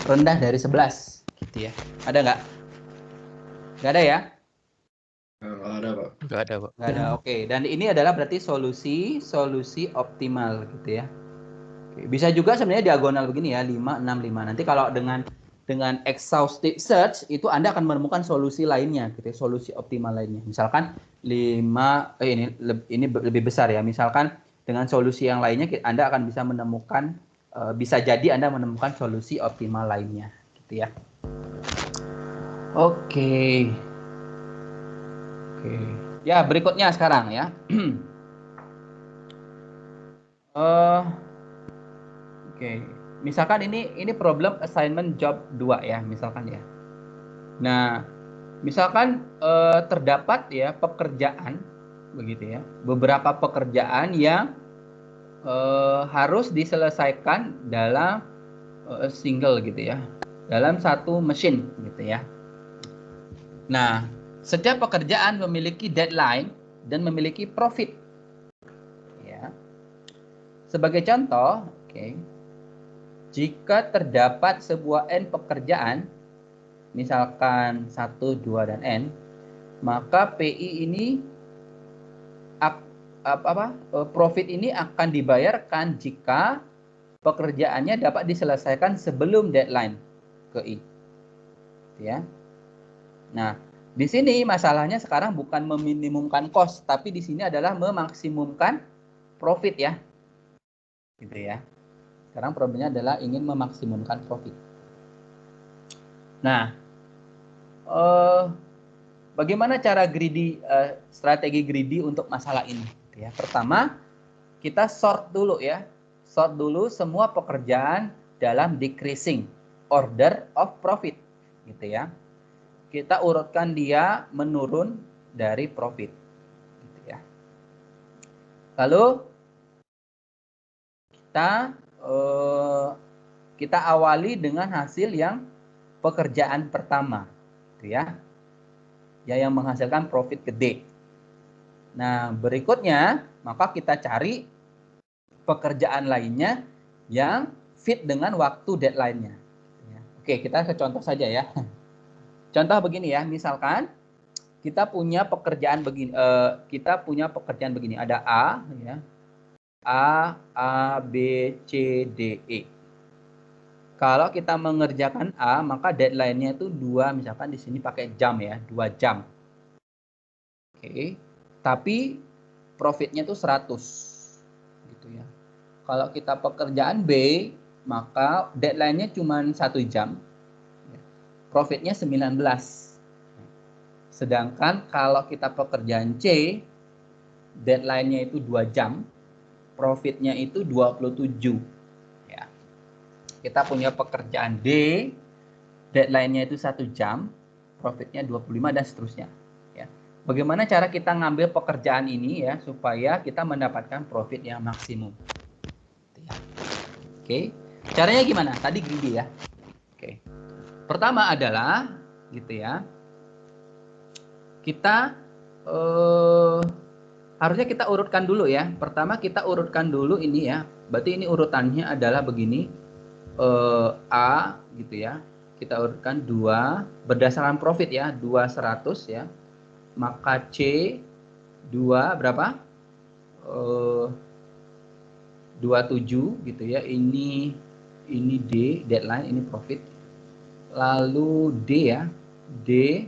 rendah dari 11 gitu ya? Ada nggak? Nggak ada ya? Nggak ada, Pak. Nggak ada, Pak. Nggak ada. Oke. Dan ini adalah berarti solusi optimal gitu ya. Oke. Bisa juga sebenarnya diagonal begini ya, 5, 6, 5. Nanti kalau dengan exhaustive search itu Anda akan menemukan solusi lainnya gitu ya, solusi optimal lainnya. Misalkan 5 ini lebih besar ya. Misalkan dengan solusi yang lainnya Anda akan bisa menemukan bisa jadi Anda menemukan solusi optimal lainnya gitu ya. Oke. Ya, berikutnya sekarang ya. Oke. Misalkan ini problem assignment job 2 ya, misalkan ya. Nah, misalkan terdapat ya pekerjaan begitu ya. Beberapa pekerjaan yang harus diselesaikan dalam single gitu ya. Dalam satu mesin gitu ya. Nah, setiap pekerjaan memiliki deadline dan memiliki profit. Ya. Sebagai contoh, jika terdapat sebuah N pekerjaan, misalkan 1, 2, dan N, maka PI ini profit ini akan dibayarkan jika pekerjaannya dapat diselesaikan sebelum deadline ke I. Ya. Nah, di sini masalahnya sekarang bukan meminimumkan cost, tapi di sini adalah memaksimumkan profit ya. Gitu ya. Sekarang problemnya adalah ingin memaksimumkan profit. Nah, bagaimana cara strategi greedy untuk masalah ini? Ya, pertama, kita sort dulu ya. Sort dulu semua pekerjaan dalam decreasing order of profit, gitu ya. Kita urutkan dia menurun dari profit, gitu ya. Lalu kita awali dengan hasil yang pekerjaan pertama, gitu ya. Ya, yang menghasilkan profit gede. Nah, berikutnya maka kita cari pekerjaan lainnya yang fit dengan waktu deadline-nya. Oke, kita ke contoh saja ya. Contoh begini ya, misalkan kita punya pekerjaan begini, ada A, ya, A, B, C, D, E. Kalau kita mengerjakan A, maka deadline-nya itu 2, misalkan di sini pakai jam ya, 2 jam. Oke, tapi profitnya itu 100, gitu ya. Kalau kita pekerjaan B, maka deadline-nya cuma 1 jam, profitnya 19. Sedangkan kalau kita pekerjaan C, deadline-nya itu 2 jam, profitnya itu 27. Ya. Kita punya pekerjaan D, deadline-nya itu 1 jam, profitnya 25 dan seterusnya. Ya. Bagaimana cara kita ngambil pekerjaan ini ya supaya kita mendapatkan profit yang maksimum? Oke, caranya gimana? Tadi greedy ya. Oke, pertama adalah gitu ya. Kita harusnya kita urutkan dulu ya. Pertama kita urutkan dulu ini ya. Berarti ini urutannya adalah begini. A gitu ya. Kita urutkan 2 berdasarkan profit ya. 200 ya. Maka C 2 berapa? 27 gitu ya. Ini D deadline, ini profit. Lalu D ya. D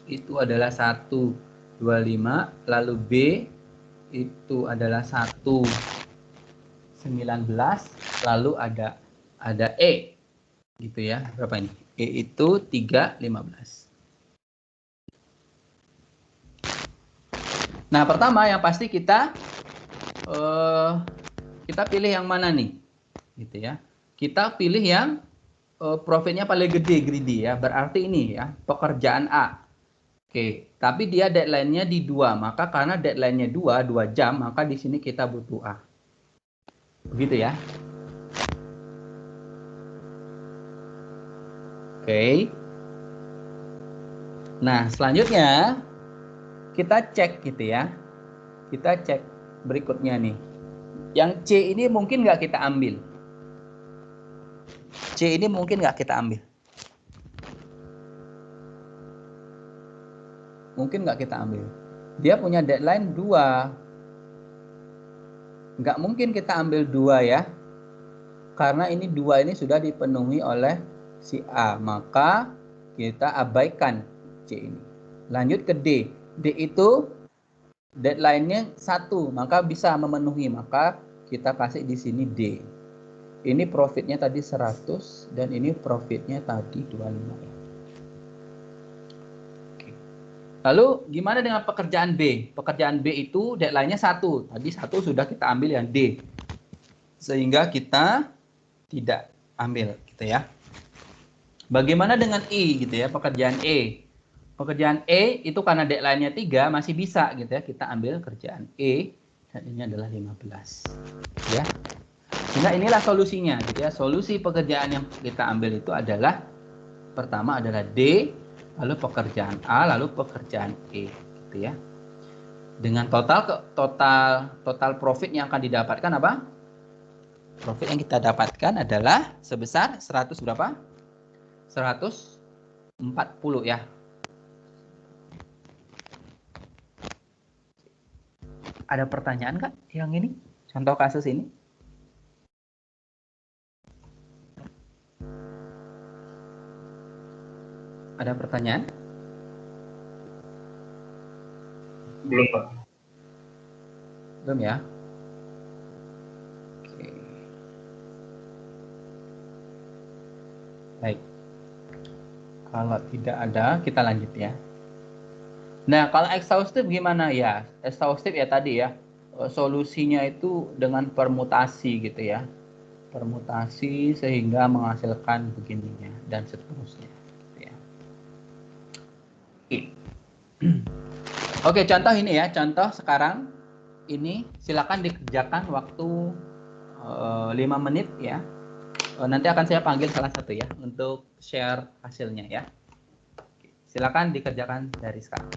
itu adalah 125, lalu B itu adalah 119, lalu ada E gitu ya. Berapa ini? E itu 315. Nah, pertama yang pasti kita pilih yang mana nih? Gitu ya. Kita pilih yang profitnya paling gede, greedy ya. Berarti ini ya, pekerjaan A. Oke, tapi dia deadline-nya di 2. Maka karena deadline-nya 2 jam, maka di sini kita butuh A. Begitu ya. Oke. Nah, selanjutnya kita cek gitu ya. Kita cek berikutnya nih. Yang C ini mungkin nggak kita ambil. C ini mungkin nggak kita ambil. Mungkin nggak kita ambil. Dia punya deadline 2. Nggak mungkin kita ambil 2 ya. Karena ini 2 ini sudah dipenuhi oleh si A. Maka kita abaikan C ini. Lanjut ke D. D itu deadline-nya 1. Maka bisa memenuhi. Maka kita kasih di sini D. Ini profitnya tadi 100. Dan ini profitnya tadi 25 ya. Lalu gimana dengan pekerjaan B? Pekerjaan B itu deadline-nya 1. Tadi 1 sudah kita ambil yang D. Sehingga kita tidak ambil gitu ya. Bagaimana dengan E gitu ya, pekerjaan E? Pekerjaan E itu karena deadline-nya 3 masih bisa gitu ya. Kita ambil kerjaan E dan ini adalah 15. Ya. Sehingga inilah solusinya gitu ya. Solusi pekerjaan yang kita ambil itu adalah pertama adalah D, lalu pekerjaan A, lalu pekerjaan E, gitu ya. Dengan total profit yang akan didapatkan apa? Profit yang kita dapatkan adalah sebesar 100 berapa? 140 ya. Ada pertanyaan Kak yang ini? Contoh kasus ini? Ada pertanyaan? Belum, Pak. Belum ya? Oke. Baik. Kalau tidak ada, kita lanjut ya. Nah, kalau exhaustive gimana ya? Exhaustive ya tadi ya, solusinya itu dengan permutasi gitu ya. Permutasi sehingga menghasilkan begininya dan seterusnya. Gitu ya. Oke. Oke, contoh ini ya. Contoh sekarang ini silakan dikerjakan waktu 5 menit ya. Nanti akan saya panggil salah satu ya untuk share hasilnya ya. Silakan dikerjakan dari sekarang.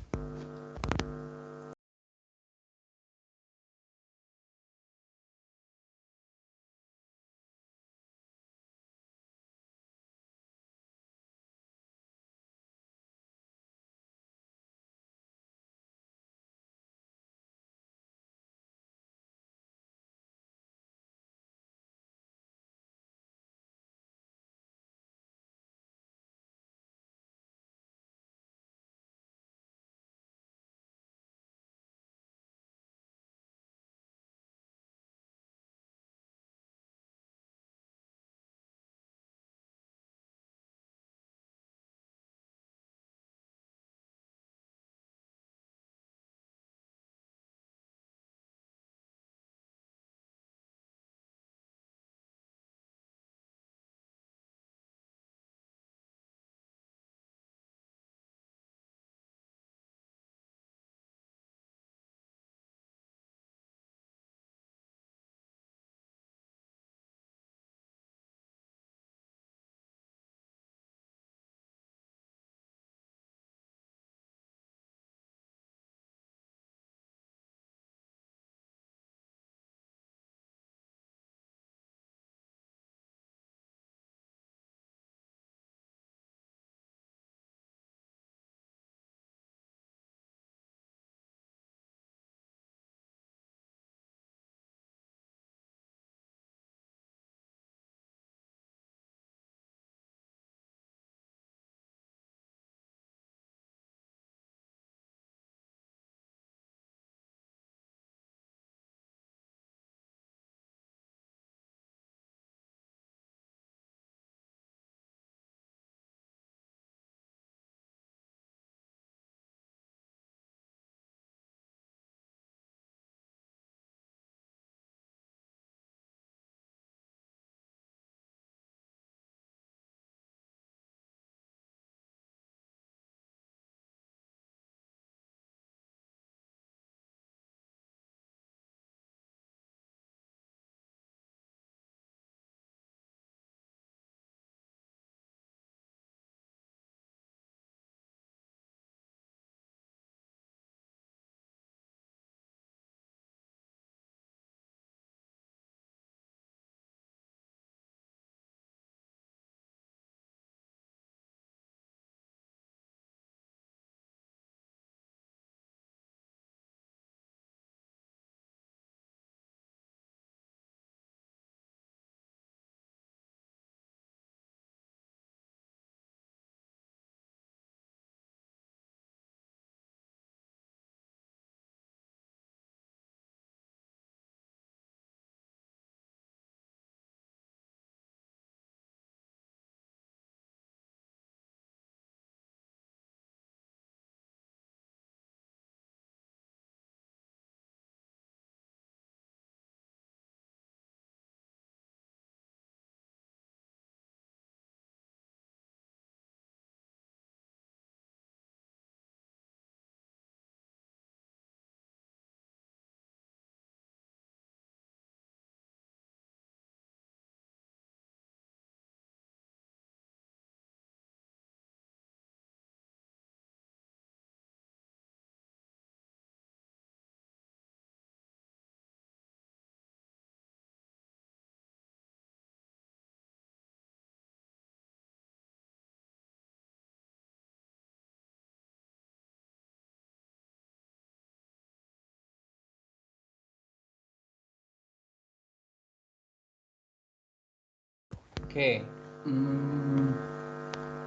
Oke.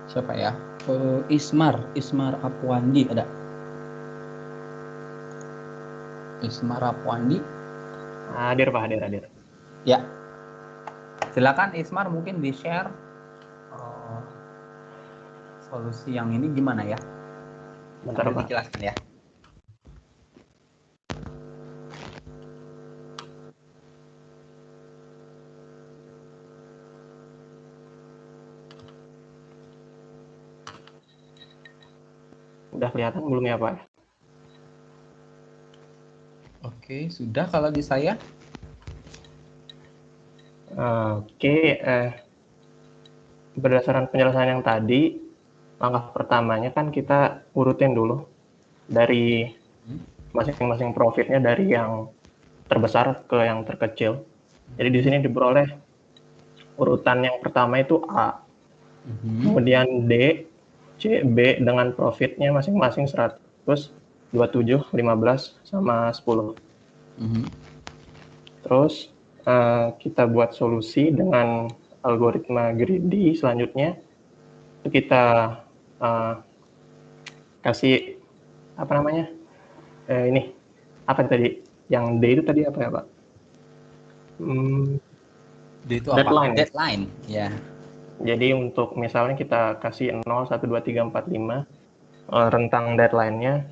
Siapa ya? Ismar Apwandi ada. Ismar Apwandi. Hadir Pak, hadir. Ya. Silakan Ismar mungkin di-share solusi yang ini gimana ya? Bentar Pak. Dijelaskan ya. Udah kelihatan belum ya Pak? Oke, sudah kalau di saya. Oke, berdasarkan penjelasan yang tadi, langkah pertamanya kan kita urutin dulu dari masing-masing profitnya dari yang terbesar ke yang terkecil. Jadi di sini diperoleh urutan yang pertama itu A, kemudian D, C, B dengan profitnya masing-masing 100, 27, 15, sama 10. Terus kita buat solusi dengan algoritma greedy selanjutnya. Kita kasih apa namanya? Ini apa tadi? Yang D itu tadi apa ya Pak? D itu Deadline. apa? Deadline, ya. Jadi untuk misalnya kita kasih 0, 1, 2, 3, 4, 5 rentang deadline-nya.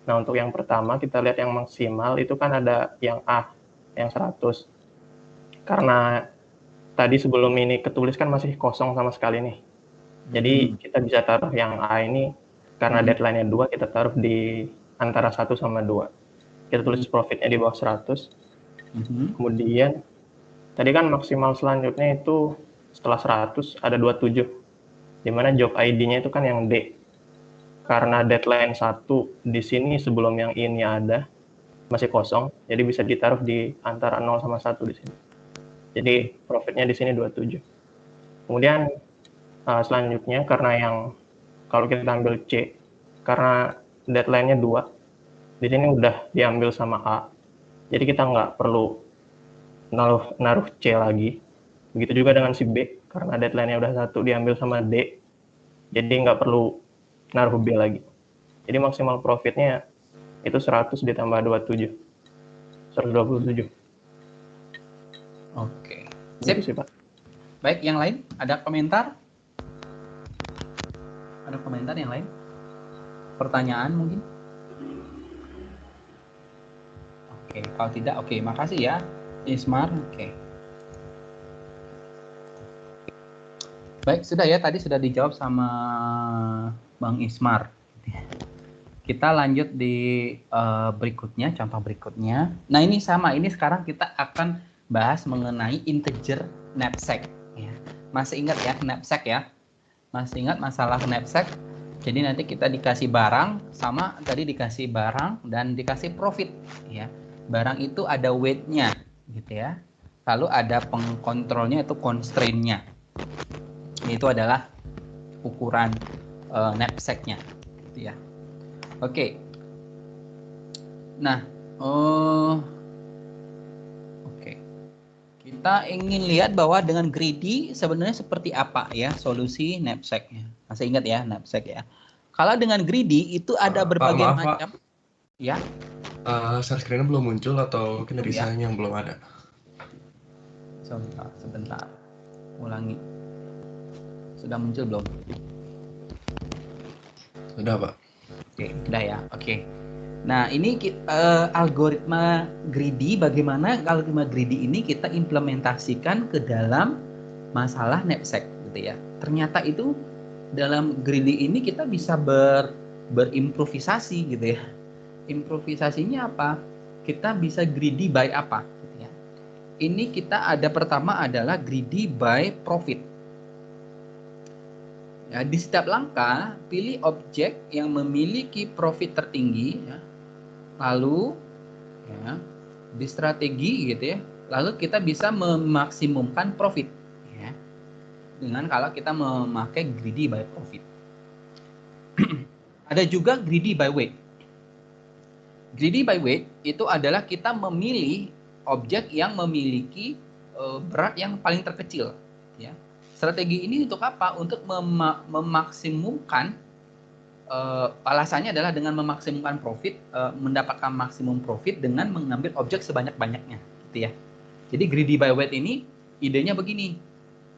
Nah untuk yang pertama kita lihat yang maksimal itu kan ada yang A, yang 100. Karena tadi sebelum ini ketulis kan masih kosong sama sekali nih. Jadi kita bisa taruh yang A ini karena deadline-nya 2, kita taruh di antara 1 sama 2. Kita tulis profitnya di bawah 100. Kemudian tadi kan maksimal selanjutnya itu setelah 100 ada 27. Dimana job ID-nya itu kan yang D. Karena deadline 1 di sini sebelum yang ini ada masih kosong, jadi bisa ditaruh di antara 0 sama 1 di sini. Jadi profitnya di sini 27. Kemudian selanjutnya karena yang kalau kita ambil C, karena deadline-nya 2, di sini udah diambil sama A. Jadi kita nggak perlu naruh C lagi. Begitu juga dengan si B, karena deadline-nya udah 1 diambil sama D. Jadi nggak perlu naruh B lagi. Jadi maksimal profitnya itu 100 ditambah 27. 127. Oke. Gitu sih, Pak. Baik, yang lain? Ada komentar? Ada komentar yang lain? Pertanyaan mungkin? Oke, kalau tidak, oke. Makasih ya, Ismar. Oke. Baik, sudah ya. Tadi sudah dijawab sama Bang Ismar. Kita lanjut di berikutnya, contoh berikutnya. Nah, ini sama. Ini sekarang kita akan bahas mengenai integer knapsack. Ya. Masih ingat ya knapsack ya? Masih ingat masalah knapsack? Jadi nanti kita dikasih barang, sama tadi dikasih barang dan dikasih profit. Ya. Barang itu ada weight-nya, gitu ya. Lalu ada pengkontrolnya, itu constraint-nya. Itu adalah ukuran knapsack-nya, gitu ya. Oke. Nah, oke. Kita ingin lihat bahwa dengan greedy sebenarnya seperti apa ya solusi knapsack-nya. Masih ingat ya knapsack ya. Kalau dengan greedy itu ada berbagai Pak, maaf, macam. Pak. Ya. Share screen-nya belum muncul atau mungkin Belum ya? desainnya yang belum ada? Sebentar. Ulangi. Sudah muncul belum? Sudah, Pak. Oke, udah ya. Oke. Nah, ini algoritma greedy, bagaimana algoritma greedy ini kita implementasikan ke dalam masalah knapsack gitu ya. Ternyata itu dalam greedy ini kita bisa berimprovisasi gitu ya. Improvisasinya apa? Kita bisa greedy by apa gitu ya. Ini kita ada pertama adalah greedy by profit. Ya, di setiap langkah pilih objek yang memiliki profit tertinggi ya. Lalu ya, di strategi gitu ya. Lalu kita bisa memaksimumkan profit ya. Dengan kalau kita memakai greedy by profit. Ada juga greedy by weight. Greedy by weight itu adalah kita memilih objek yang memiliki berat yang paling terkecil ya. Strategi ini untuk apa? Untuk memaksimumkan, alasannya adalah dengan memaksimumkan profit, mendapatkan maksimum profit dengan mengambil objek sebanyak-banyaknya, gitu ya. Jadi greedy by weight ini idenya begini,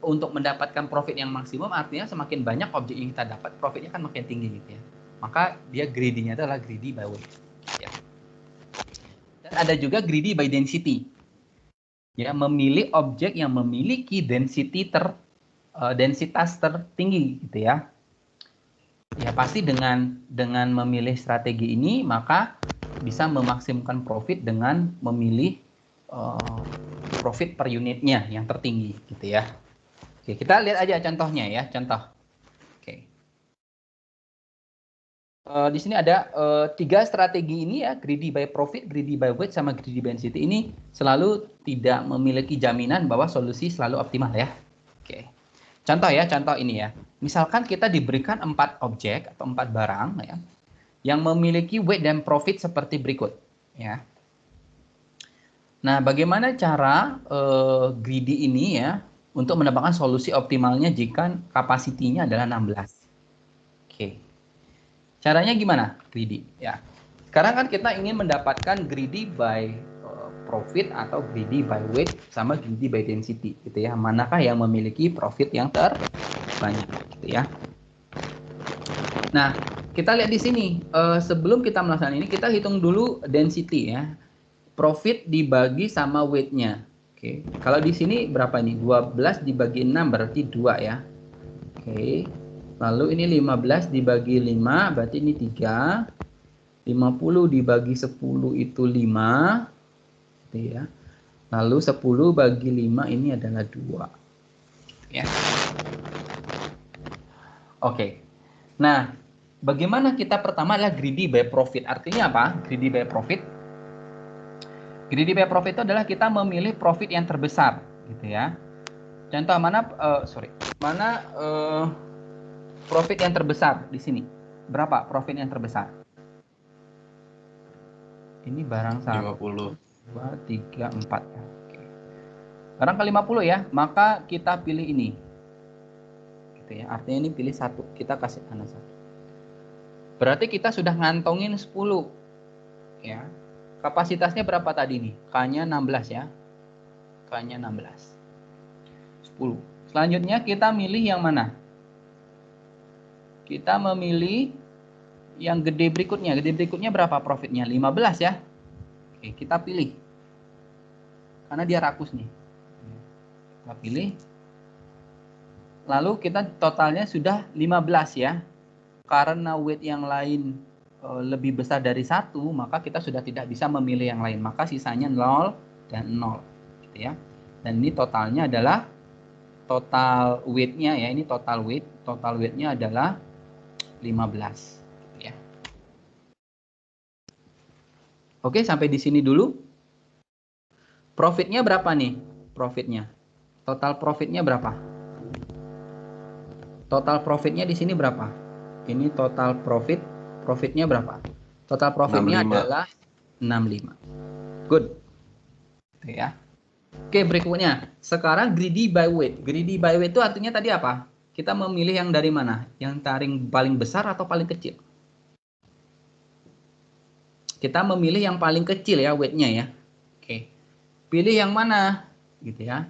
untuk mendapatkan profit yang maksimum artinya semakin banyak objek yang kita dapat, profitnya kan makin tinggi, gitu ya. Maka dia greedy-nya adalah greedy by weight. Ya. Dan ada juga greedy by density, ya, memilih objek yang memiliki densitas tertinggi gitu ya. Ya pasti dengan memilih strategi ini maka bisa memaksimumkan profit dengan memilih profit per unitnya yang tertinggi gitu ya. Oke, kita lihat aja contohnya ya, contoh. Oke. Di sini ada 3 strategi ini ya, greedy by profit, greedy by weight, sama greedy by density. Ini selalu tidak memiliki jaminan bahwa solusi selalu optimal ya. Oke. Contoh ya, contoh ini ya. Misalkan kita diberikan 4 objek atau 4 barang ya, yang memiliki weight dan profit seperti berikut ya. Nah, bagaimana cara greedy ini ya untuk mendapatkan solusi optimalnya jika kapasitinya adalah 16? Oke. Caranya gimana greedy ya? Sekarang kan kita ingin mendapatkan greedy by profit atau greedy by weight sama greedy by density gitu ya. Manakah yang memiliki profit yang terbanyak gitu ya. Nah, kita lihat di sini sebelum kita melaksanakan ini kita hitung dulu density ya. Profit dibagi sama weight-nya. Oke. Kalau di sini berapa ini? 12 dibagi 6 berarti 2 ya. Oke. Lalu ini 15 dibagi 5 berarti ini 3. 50 dibagi 10 itu 5. Ya. Lalu 10 bagi 5 ini adalah 2. Ya. Oke. Nah, bagaimana kita pertama adalah greedy by profit. Artinya apa? Greedy by profit. Greedy by profit itu adalah kita memilih profit yang terbesar, gitu ya. Contoh mana profit yang terbesar di sini? Berapa profit yang terbesar? Ini barang 1. 2, 3, 4 ya. Oke. Barang ke 50 ya, maka kita pilih ini. Gitu ya. Artinya ini pilih 1, kita kasih tanda 1. Berarti kita sudah ngantongin 10. Ya. Kapasitasnya berapa tadi nih? K-nya 16 ya. K-nya 16. 10. Selanjutnya kita milih yang mana? Kita memilih yang gede berikutnya. Gede berikutnya berapa profitnya? 15 ya. Oke, kita pilih. Karena dia rakus nih. Kita pilih. Lalu kita totalnya sudah 15 ya. Karena weight yang lain lebih besar dari 1, maka kita sudah tidak bisa memilih yang lain. Maka sisanya 0 dan 0. Gitu ya. Dan ini totalnya adalah total weight-nya ya. Ini total weight. Total weight-nya adalah 15. Ya. Oke, sampai di sini dulu. Profitnya berapa nih? Profitnya. Total profitnya berapa? Total profitnya di sini berapa? Ini total profit. Profitnya berapa? Total profitnya 65. adalah 65. Good. Oke ya. Oke, berikutnya. Sekarang greedy by weight. Greedy by weight itu artinya tadi apa? Kita memilih yang dari mana? Yang paling besar atau paling kecil? Kita memilih yang paling kecil ya weight-nya ya. Oke. Pilih yang mana? Gitu ya.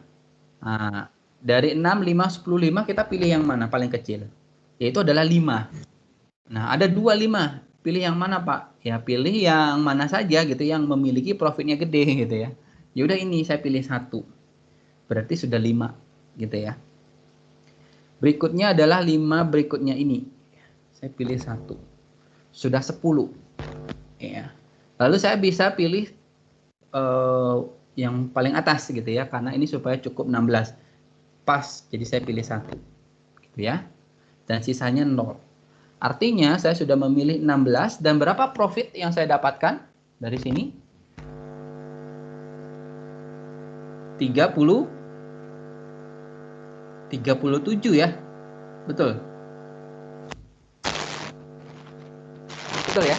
Nah, dari 6, 5, 10, 5 kita pilih yang mana paling kecil? Yaitu adalah 5. Nah, ada 2, 5. Pilih yang mana, Pak? Ya, pilih yang mana saja gitu yang memiliki profitnya gede gitu ya. Ya udah ini saya pilih 1. Berarti sudah 5 gitu ya. Berikutnya adalah 5 berikutnya ini. Saya pilih 1. Sudah 10. Ya. Lalu saya bisa pilih yang paling atas gitu ya, karena ini supaya cukup 16. Pas, jadi saya pilih 1. Gitu ya. Dan sisanya 0. Artinya saya sudah memilih 16 dan berapa profit yang saya dapatkan dari sini? 37 ya. Betul. Betul ya.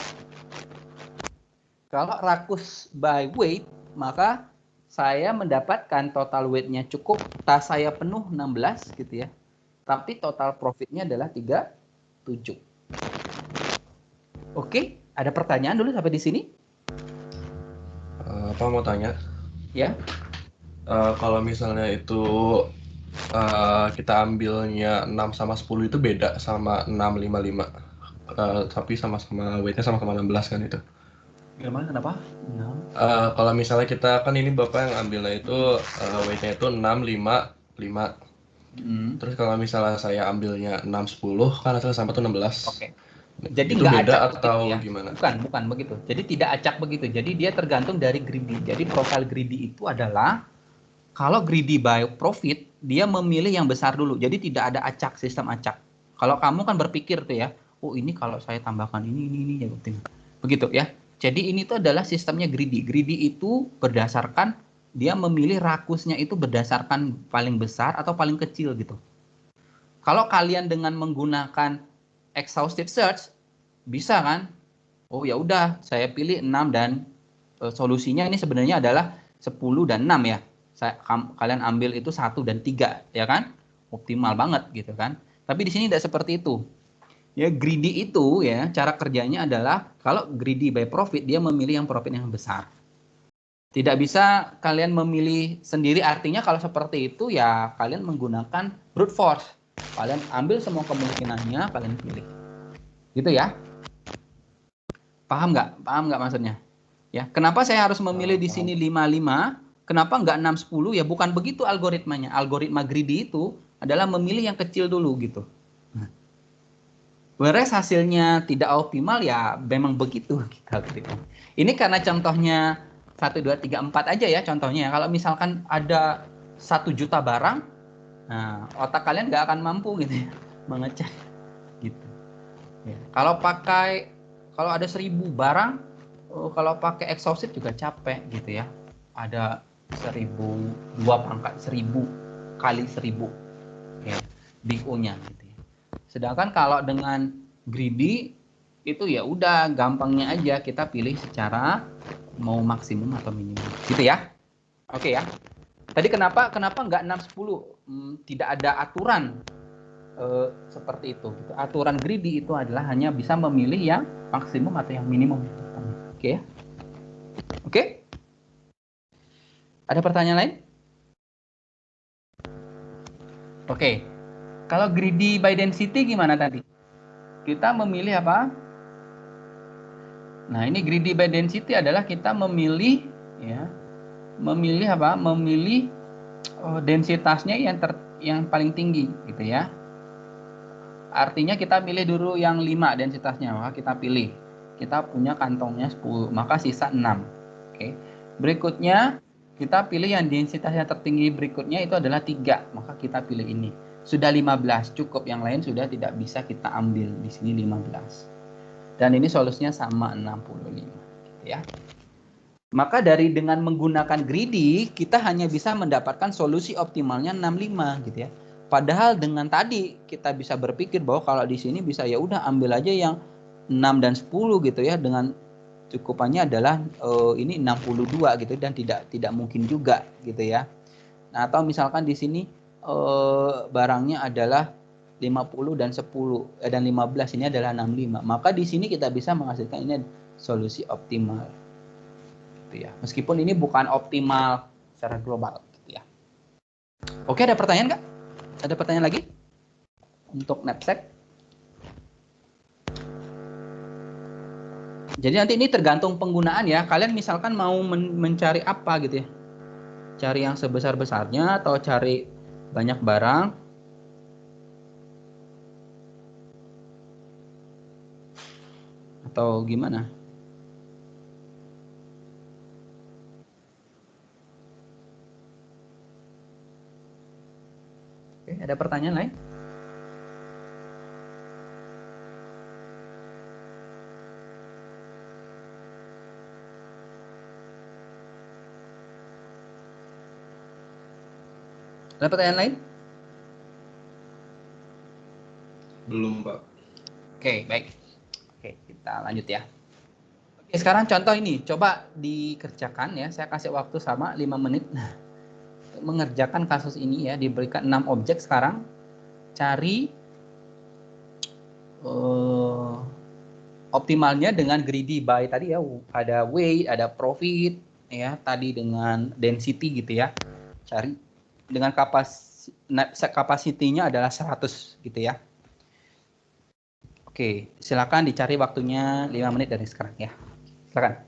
Kalau rakus by weight, maka saya mendapatkan total weight-nya cukup, tas saya penuh 16 gitu ya. Tapi total profitnya adalah 37. Oke, ada pertanyaan dulu sampai di sini? Apa mau tanya? Ya. Kalau misalnya itu kita ambilnya 6 sama 10 itu beda sama 6, 5, 5. Tapi sama-sama weight-nya sama-sama 16 kan itu. Gimana, kenapa? No. Kalau misalnya kita kan ini Bapak yang ambilnya itu weight-nya itu 6, 5, 5. Terus kalau misalnya saya ambilnya 6, 10, kan hasil sama tuh 16. Oke. Jadi Itu nggak beda acak atau begitu ya? gimana? Bukan begitu. Jadi tidak acak begitu. Jadi dia tergantung dari greedy. Jadi profil greedy itu adalah kalau greedy by profit, dia memilih yang besar dulu. Jadi tidak ada acak, sistem acak. Kalau kamu kan berpikir tuh ya, oh ini kalau saya tambahkan ini ya penting. Begitu ya. Jadi ini tuh adalah sistemnya greedy. Greedy itu berdasarkan dia memilih rakusnya itu berdasarkan paling besar atau paling kecil gitu. Kalau kalian dengan menggunakan exhaustive search bisa kan? Oh ya udah, saya pilih 6 dan solusinya ini sebenarnya adalah 10 dan 6 ya. Kalian ambil itu 1 dan 3 ya kan? Optimal banget gitu kan. Tapi di sini tidak seperti itu. Ya greedy itu ya cara kerjanya adalah kalau greedy by profit dia memilih yang profit yang besar. Tidak bisa kalian memilih sendiri, artinya kalau seperti itu ya kalian menggunakan brute force. Kalian ambil semua kemungkinannya, kalian pilih. Gitu ya. Paham nggak maksudnya? Ya, kenapa saya harus memilih di sini 55? Kenapa nggak 6, 10? Ya bukan begitu algoritmanya. Algoritma greedy itu adalah memilih yang kecil dulu gitu. Whereas hasilnya tidak optimal ya memang begitu kita algoritma. Ini karena contohnya 1, 2, 3, 4 aja ya contohnya. Kalau misalkan ada 1 juta barang, nah otak kalian nggak akan mampu gitu ya mengecek gitu. Ya. Kalau ada 1000 barang, kalau pakai exhaustive juga capek gitu ya. Ada 1000, 2 pangkat 1000 kali 1000 ya, DO-nya gitu ya. Sedangkan kalau dengan greedy itu ya udah gampangnya aja kita pilih secara mau maksimum atau minimum gitu ya. Oke ya. Tadi kenapa nggak 6, 10? Tidak ada aturan seperti itu. Aturan greedy itu adalah hanya bisa memilih yang maksimum atau yang minimum. Oke ya. Oke. Ada pertanyaan lain? Oke. Kalau greedy by density gimana tadi? Kita memilih apa? Nah, ini greedy by density adalah kita memilih ya. Memilih apa? Memilih densitasnya yang paling tinggi gitu ya. Artinya kita pilih dulu yang 5 densitasnya, maka kita pilih. Kita punya kantongnya 10, maka sisa 6. Oke. Berikutnya kita pilih yang densitasnya tertinggi berikutnya itu adalah 3, maka kita pilih ini. Sudah 15, cukup, yang lain sudah tidak bisa kita ambil. Di sini 15. Dan ini solusinya sama 65 gitu ya. Maka dengan menggunakan greedy kita hanya bisa mendapatkan solusi optimalnya 65 gitu ya. Padahal dengan tadi kita bisa berpikir bahwa kalau di sini bisa ya udah ambil aja yang 6 dan 10 gitu ya, dengan cukupannya adalah ini 62 gitu dan tidak mungkin juga gitu ya. Nah, atau misalkan di sini barangnya adalah 50 dan 10 dan 15 ini adalah 65. Maka di sini kita bisa menghasilkan ini solusi optimal. Gitu ya. Meskipun ini bukan optimal secara global gitu ya. Oke, ada pertanyaan nggak? Ada pertanyaan lagi untuk knapsack? Jadi nanti ini tergantung penggunaan ya. Kalian misalkan mau mencari apa gitu ya. Cari yang sebesar-besarnya atau cari banyak barang. Atau gimana? Oke, ada pertanyaan lain? Ada pertanyaan lain? Belum, Pak. Oke, baik. Oke, kita lanjut ya. Oke, sekarang contoh ini. Coba dikerjakan ya. Saya kasih waktu sama 5 menit. Mengerjakan kasus ini ya, diberikan 6 objek sekarang. Cari optimalnya dengan greedy by tadi ya, ada weight, ada profit ya, tadi dengan density gitu ya. Cari dengan kapasitinya adalah 100 gitu ya. Oke, silakan dicari waktunya 5 menit dari sekarang ya. Silakan.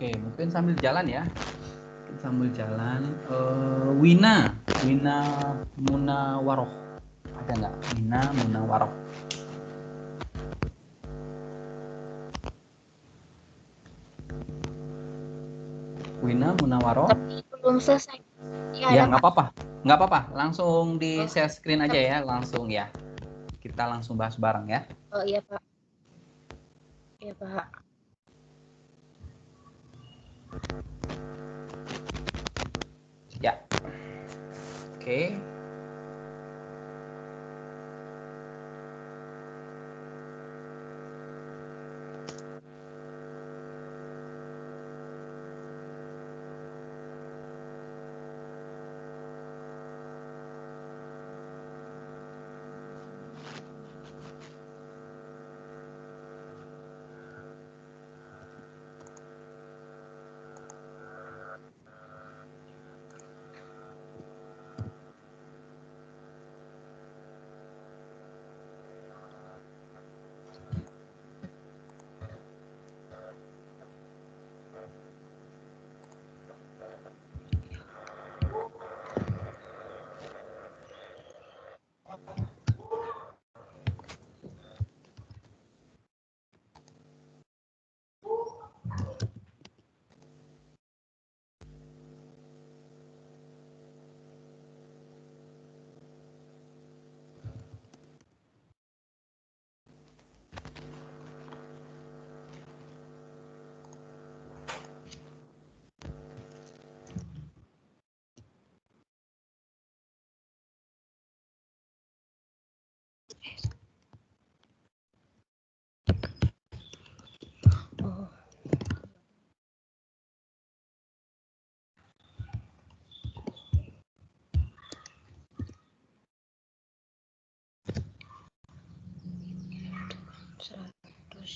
Oke, mungkin sambil jalan ya. Sambil jalan. Wina Munawaroh. Ada nggak? Wina Munawaroh. Wina Munawaroh. Tapi belum selesai. Ya, nggak apa-apa. Langsung di share screen aja ya, langsung ya. Kita langsung bahas bareng ya. Oh iya Pak. Iya Pak. Ya. Oke. Oh.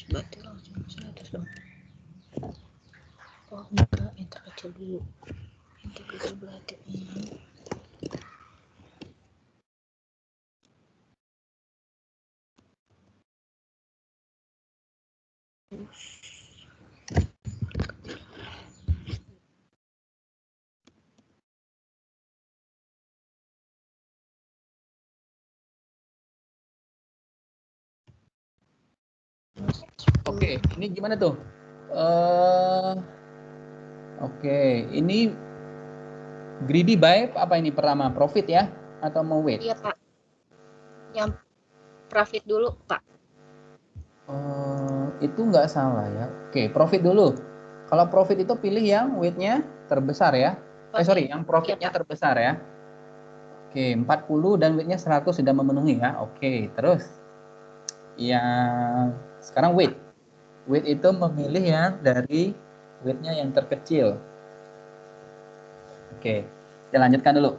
Berarti langsung 100 dong. Oh enggak, yang terkecil dulu. Yang terkecil berarti ini. Oke, ini gimana tuh? Oke, ini greedy buy apa ini pertama? Profit ya? Atau mau wait? Iya Pak. Yang profit dulu Pak. Itu nggak salah ya. Oke, profit dulu. Kalau profit itu pilih yang weight-nya terbesar ya. Sorry, yang profitnya terbesar ya. Oke, 40 dan weight-nya 100 sudah memenuhi ya. Oke, terus yang sekarang weight. Weight itu memilih yang dari weight-nya yang terkecil. Oke, kita lanjutkan dulu.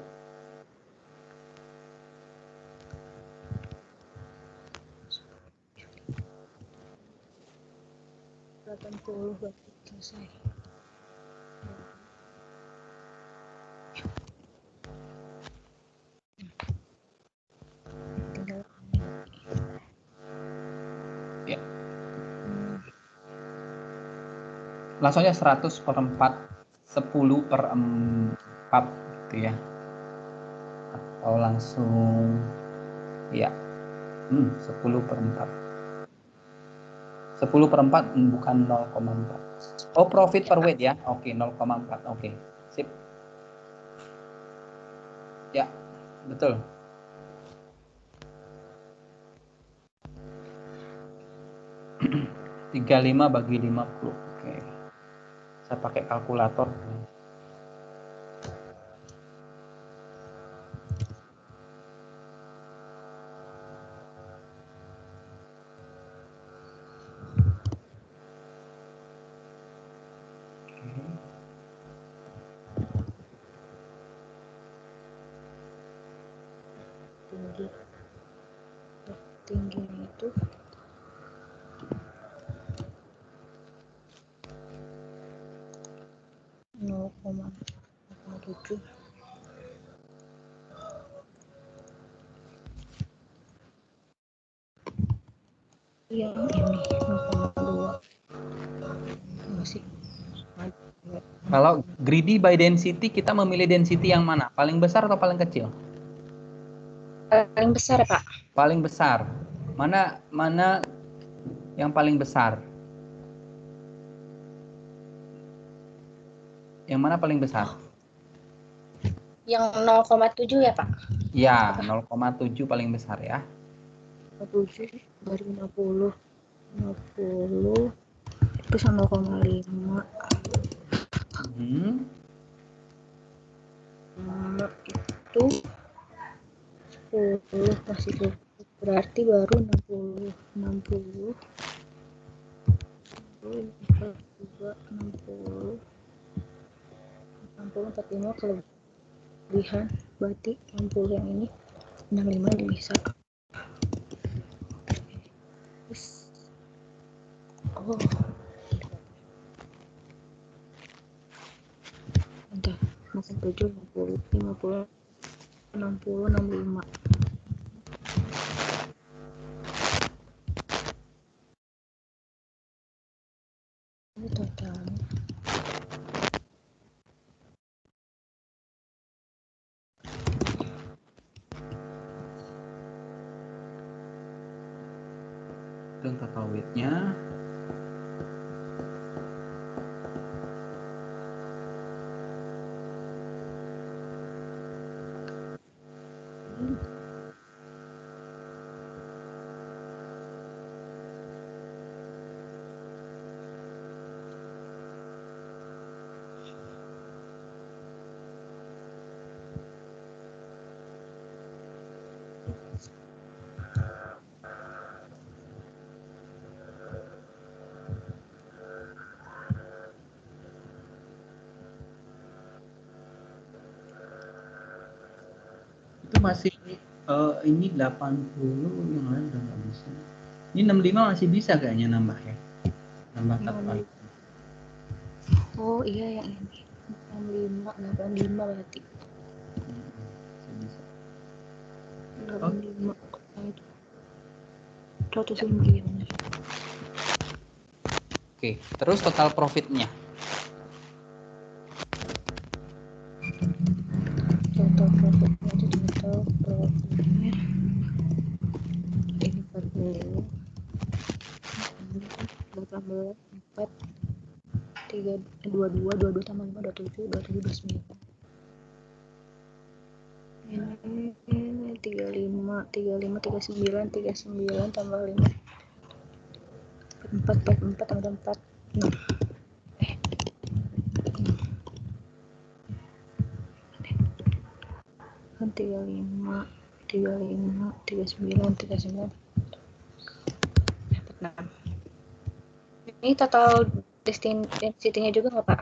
Berarti selesai. Ya. Langsung aja 100 per 4, 10 per 4 gitu ya. Atau langsung ya. 10 per 4. 10 per 4 bukan 0,4. Oh, profit per weight ya. Oke, 0,4. Oke, sip. Ya, betul. Tiga 35 bagi 50. Oke. Saya pakai kalkulator. Tinggi itu 0,7. Yang ini 0,2 masih Kalau greedy by density, kita memilih density yang mana? Paling besar atau paling kecil? Paling besar, Pak. Paling besar. Mana yang paling besar? Yang mana paling besar? Yang 0,7 ya, Pak? Ya, 0,7 paling besar ya. 7 dari 50. 50 itu sama 0,5. Itu 10 masih cukup. Berarti baru 60. 60. 60. 45 kelebihan, berarti 60 yang ini 65 ini bisa. Oh, bentar, masih 7, 50, 50, 60, 65. Ini totalnya. Itu total weight-nya. Itu masih ini 80, yang lain udah nggak bisa. Ini 65 masih bisa kayaknya nambah ya. Nambah total. Oh iya yang ini 85 berarti. Masih bisa. 85 itu 109. Oke, terus total profitnya. Total profitnya itu total profitnya ini 40 18 4 3 22 tambah 5 27 29 ini 35 39 tambah 5 4 tambah 4 6 35 39 dapat 6. Ini total density-nya juga nggak, Pak?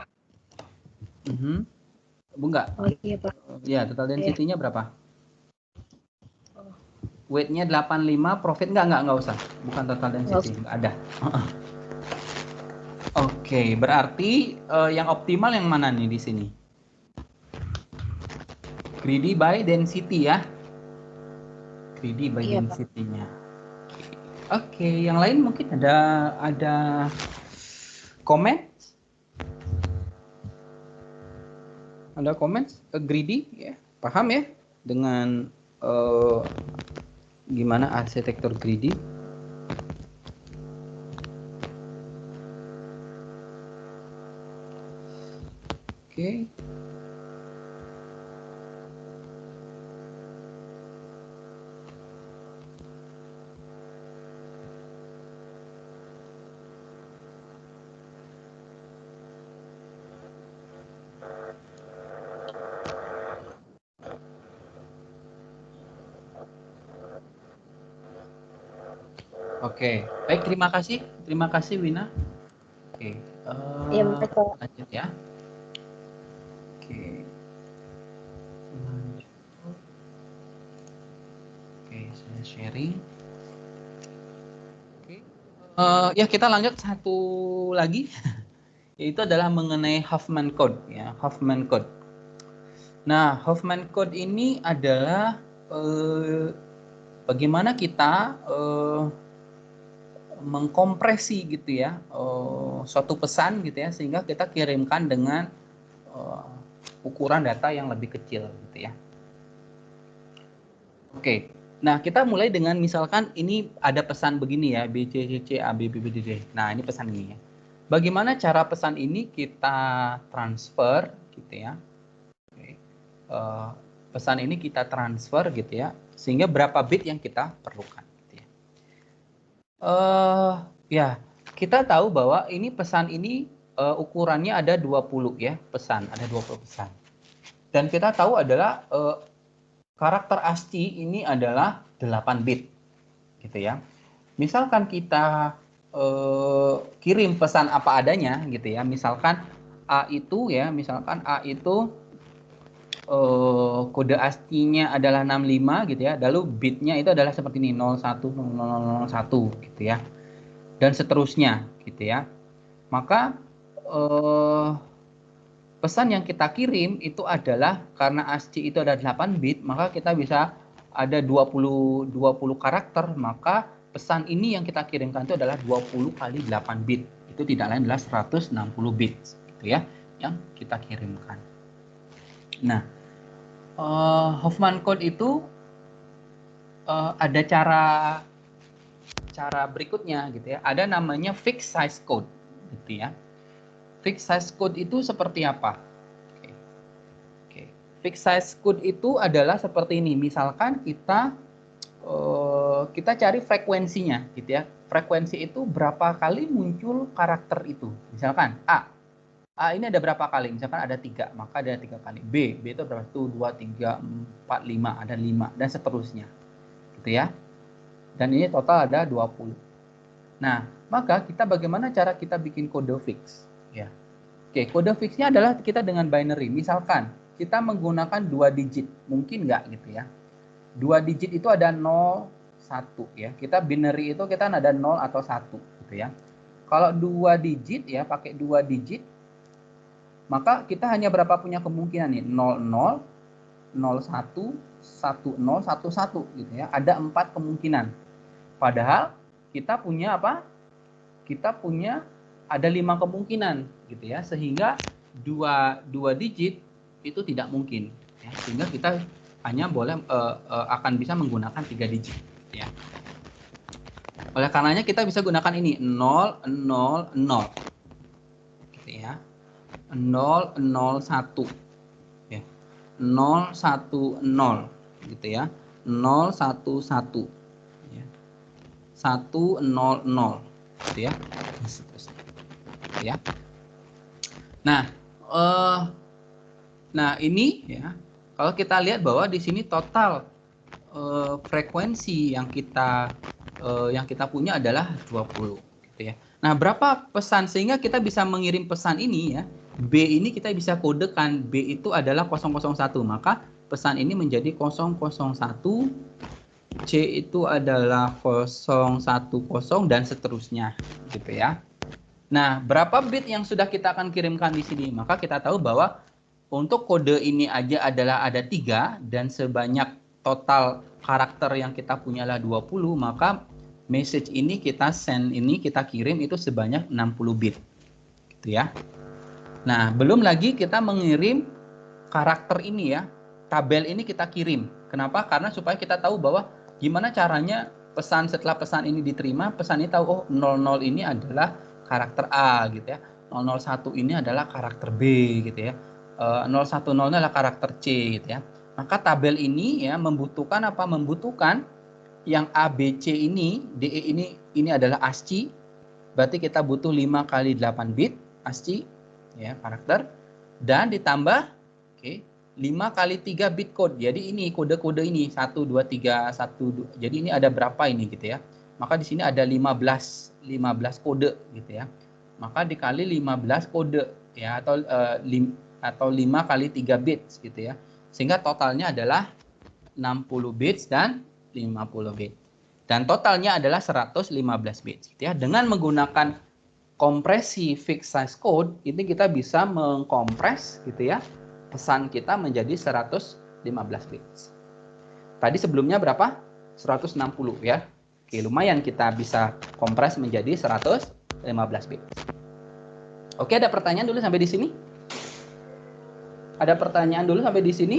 Enggak. Oh iya, Pak. Ya, total density-nya berapa? Weight-nya 85, profit enggak usah. Bukan total density, enggak ada. Oke, berarti yang optimal yang mana nih di sini? Greedy by density ya. Greedy by Iya, density-nya. Oke, yang lain mungkin ada komen? Ada komen? Greedy ya, paham ya dengan gimana arsitektur greedy? Oke. Oke, baik, terima kasih Wina. Oke, Iya, betul. lanjut ya. Oke, lanjut. Oke, saya sharing. Oke, ya kita lanjut satu lagi, yaitu adalah mengenai Huffman Code ya, Huffman Code. Nah, Huffman Code ini adalah bagaimana kita mengkompresi gitu ya suatu pesan gitu ya, sehingga kita kirimkan dengan ukuran data yang lebih kecil gitu ya. Oke. Nah, kita mulai dengan misalkan ini ada pesan begini ya, B, C, C, C, A, B, B, B, D, D. Nah, ini pesan ini ya. Bagaimana cara pesan ini kita transfer gitu ya. Oke. Pesan ini kita transfer gitu ya, sehingga berapa bit yang kita perlukan gitu ya. Ya, kita tahu bahwa ini pesan ini ukurannya ada 20 ya, pesan, ada 20 pesan. Dan kita tahu adalah karakter ASCII ini adalah 8 bit gitu ya. Misalkan kita kirim pesan apa adanya gitu ya. Misalkan A itu ya, misalkan A itu kode ASCII-nya adalah 65 gitu ya. Lalu bitnya itu adalah seperti ini 010001 gitu ya. Dan seterusnya gitu ya. Maka pesan yang kita kirim itu adalah karena ASCII itu ada 8 bit, maka kita bisa ada 20 karakter, maka pesan ini yang kita kirimkan itu adalah 20 kali 8 bit. Itu tidak lain adalah 160 bit gitu ya yang kita kirimkan. Nah, Huffman code itu ada cara berikutnya gitu ya. Ada namanya fixed size code gitu ya. Fixed size code itu seperti apa? Oke. Fixed size code itu adalah seperti ini. Misalkan kita cari frekuensinya, gitu ya. Frekuensi itu berapa kali muncul karakter itu. Misalkan A ini ada berapa kali? Misalkan ada 3, maka ada 3 kali. B itu berapa? 1, 2, 3, 4, 5, ada 5 dan seterusnya, gitu ya. Dan ini total ada 20. Nah, maka bagaimana cara kita bikin kode fix? Ya. Oke, kode fixnya adalah kita dengan binary. Misalkan kita menggunakan 2 digit, mungkin nggak gitu ya. 2 digit itu ada 0, 1 ya. Kita binary itu kita ada 0 atau 1 gitu ya. Kalau 2 digit ya, pakai 2 digit, maka kita hanya berapa punya kemungkinan nih? 00, 01, 10, 11 gitu ya. Ada 4 kemungkinan. Padahal kita punya apa? Kita punya ada 5 kemungkinan gitu ya, sehingga dua digit itu tidak mungkin ya. Sehingga kita hanya boleh akan bisa menggunakan 3 digit ya. Oleh karenanya kita bisa gunakan ini 000 gitu ya. 001 ya. 010 gitu ya. 011 ya. 100 gitu ya. Ya. Nah, ini ya. Kalau kita lihat bahwa di sini total frekuensi yang kita punya adalah 20 gitu ya. Nah, berapa pesan sehingga kita bisa mengirim pesan ini ya. B ini kita bisa kodekan, B itu adalah 001, maka pesan ini menjadi 001, C itu adalah 010 dan seterusnya gitu ya. Nah, berapa bit yang sudah kita akan kirimkan di sini? Maka kita tahu bahwa untuk kode ini aja adalah ada 3 dan sebanyak total karakter yang kita punya adalah 20, maka message ini kita kirim itu sebanyak 60 bit. Gitu ya. Nah, belum lagi kita mengirim karakter ini ya. Tabel ini kita kirim. Kenapa? Karena supaya kita tahu bahwa gimana caranya pesan setelah pesan ini diterima, pesan ini tahu oh 00 ini adalah karakter A gitu ya. 001 ini adalah karakter B gitu ya. 010 adalah karakter C gitu ya. Maka tabel ini ya membutuhkan apa? Membutuhkan yang A, B, C ini, DE ini adalah ASCII. Berarti kita butuh 5 kali 8 bit ASCII ya, karakter, dan ditambah 5 kali 3 bit code. Jadi ini kode-kode ini 1 2 3 1 2. Jadi ini ada berapa ini gitu ya. Maka di sini ada 15 kode gitu ya. Maka dikali 15 kode ya atau 5 kali 3 bits gitu ya. Sehingga totalnya adalah 60 bits dan 50 bit. Dan totalnya adalah 115 bits gitu ya. Dengan menggunakan kompresi fixed size code, ini kita bisa mengkompres gitu ya pesan kita menjadi 115 bits. Tadi sebelumnya berapa? 160 ya. Oke, lumayan kita bisa kompres menjadi 115 bits. Oke, ada pertanyaan dulu sampai di sini? Ada pertanyaan dulu sampai di sini?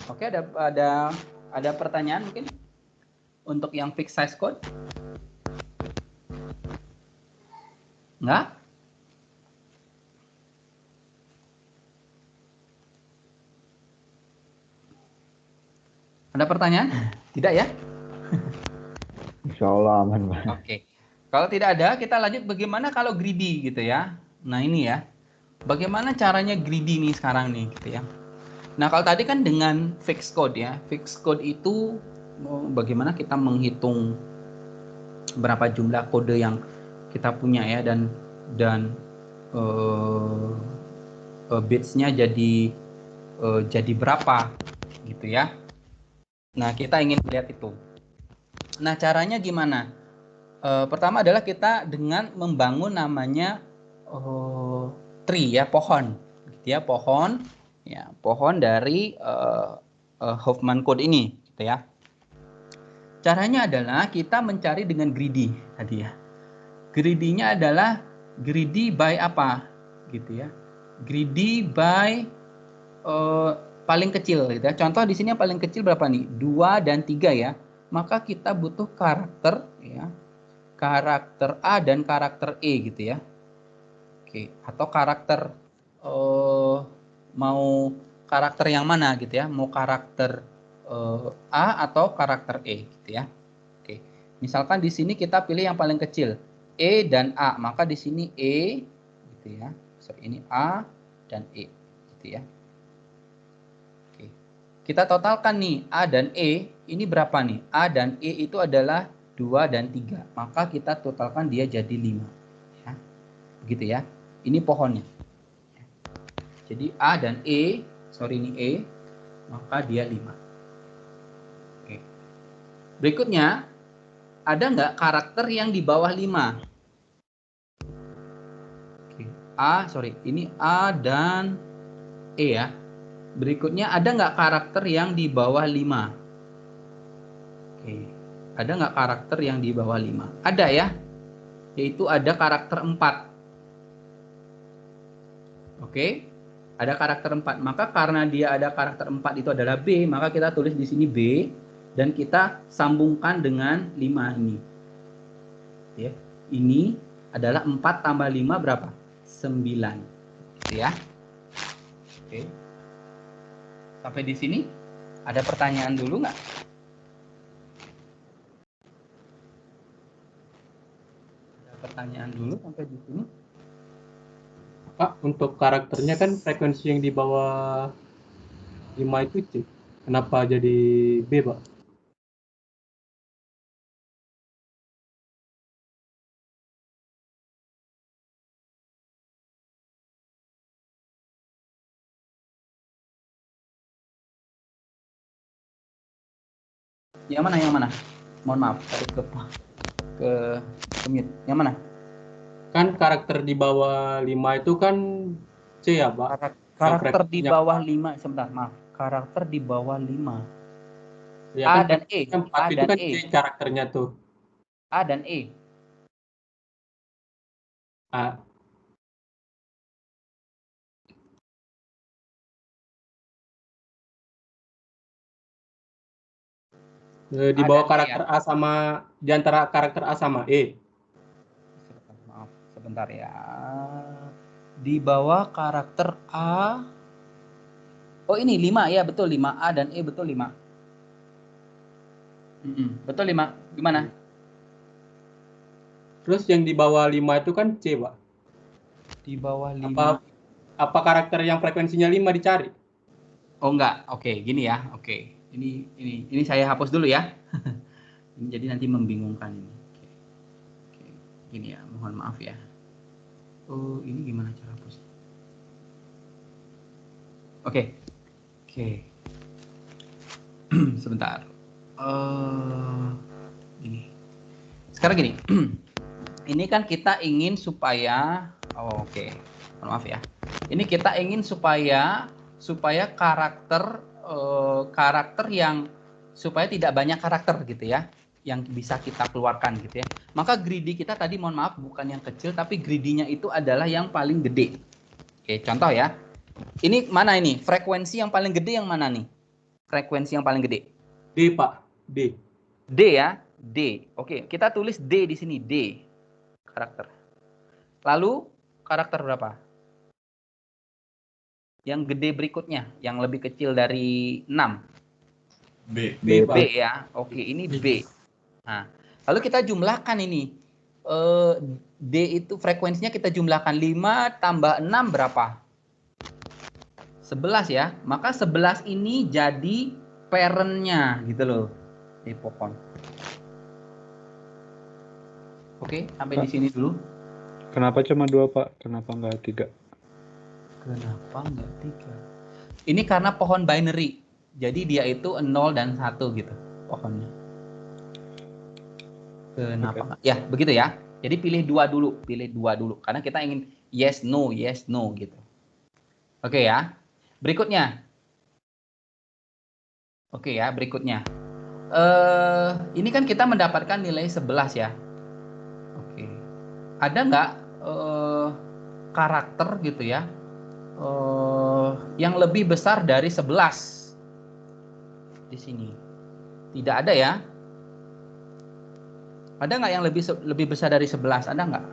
Oke, ada pertanyaan mungkin untuk yang fixed size code? Enggak? Ada pertanyaan? Tidak ya? Insya Allah aman, Pak. Oke. Kalau tidak ada, kita lanjut bagaimana kalau greedy gitu ya. Nah ini ya, bagaimana caranya greedy nih sekarang nih gitu ya. Nah kalau tadi kan dengan fixed code ya, fixed code itu bagaimana kita menghitung berapa jumlah kode yang kita punya ya, dan bits-nya jadi berapa gitu ya. Nah kita ingin lihat itu. Nah caranya gimana? Pertama adalah kita dengan membangun namanya tree ya, pohon gitu ya, pohon dari Huffman code ini gitu ya. Caranya adalah kita mencari dengan greedy tadi ya. Greedy-nya adalah greedy by apa gitu ya. Greedy by paling kecil gitu ya. Contoh di sini yang paling kecil berapa nih? 2 dan 3 ya. Maka kita butuh karakter ya. Karakter A dan karakter E gitu ya. Oke, atau karakter mau karakter yang mana gitu ya? Mau karakter A atau karakter E gitu ya. Oke. Misalkan di sini kita pilih yang paling kecil, E dan A, maka di sini E gitu ya. So, ini A dan E gitu ya. Oke. Kita totalkan nih A dan E, ini berapa nih? A dan E itu adalah 2 dan 3. Maka kita totalkan dia jadi 5. Ya. Begitu ya. Ini pohonnya. Jadi A dan E, sorry ini E, maka dia 5. Oke. Berikutnya, ada nggak karakter yang di bawah 5? Oke. Ini A dan E ya. Berikutnya, ada nggak karakter yang di bawah 5? Oke. Ada nggak karakter yang di bawah 5? Ada ya. Yaitu ada karakter 4. Oke. Ada karakter 4. Maka karena dia ada karakter 4 itu adalah B, maka kita tulis di sini B dan kita sambungkan dengan 5 ini. Ya. Ini adalah 4 tambah 5 berapa? 9. Gitu ya. Oke. Sampai di sini ada pertanyaan dulu nggak? Ada pertanyaan dulu sampai di sini? Pak, untuk karakternya kan frekuensi yang di bawah 5 itu C. Kenapa jadi B, Pak? Yang mana? Yang mana? Mohon maaf, tadi ke mute. Yang mana? Kan karakter di bawah 5 itu kan C ya, Pak? Karakter di bawah 5, sebentar, maaf. Karakter di bawah 5. Ya, A kan dan E. 4 A itu dan kan E. C karakternya tuh. A dan E. A. Di bawah karakter A sama, di antara karakter A sama E. Maaf, sebentar ya. Di bawah karakter A. Oh ini 5 ya, betul 5. A dan E betul 5. Betul 5. Gimana? Terus yang di bawah 5 itu kan C, Pak. Di bawah 5. Apa karakter yang frekuensinya 5 dicari? Oh enggak. Oke, gini ya. Oke. Ini saya hapus dulu ya. Ini jadi nanti membingungkan ini. Oke. Gini ya, mohon maaf ya. Oh, ini gimana cara hapus? Oke. Sebentar. Ini. Sekarang gini. Ini kan kita ingin supaya oke. Mohon maaf ya. Ini kita ingin supaya karakter yang supaya tidak banyak karakter gitu ya. yang bisa kita keluarkan gitu ya. Maka greedy kita tadi mohon maaf bukan yang kecil, tapi greedy-nya itu adalah yang paling gede. Oke, contoh ya. Ini mana ini? Frekuensi yang paling gede yang mana nih? Frekuensi yang paling gede. D, Pak. D. D ya, D. Oke, kita tulis D di sini, D. Karakter. Lalu karakter berapa? Yang gede berikutnya, yang lebih kecil dari 6. B. B, B Pak. ya. Oke, ini B. Nah, lalu kita jumlahkan ini. D itu frekuensinya kita jumlahkan 5 tambah 6 berapa? 11 ya. Maka 11 ini jadi parent-nya gitu loh. Di pohon. Oke, sampai di sini dulu. Kenapa cuma 2, Pak? Kenapa nggak 3? Kenapa nggak 3? Ini karena pohon binary. Jadi dia itu 0 dan 1 gitu pohonnya. Kenapa nggak? Ya, begitu ya. Jadi pilih 2 dulu. Karena kita ingin yes, no gitu. Oke ya. Berikutnya. Oke ya, berikutnya. Ini kan kita mendapatkan nilai 11 ya. Oke. Ada nggak karakter gitu ya? Yang lebih besar dari 11 di sini. Tidak ada ya. Ada nggak yang lebih besar dari 11? Ada nggak?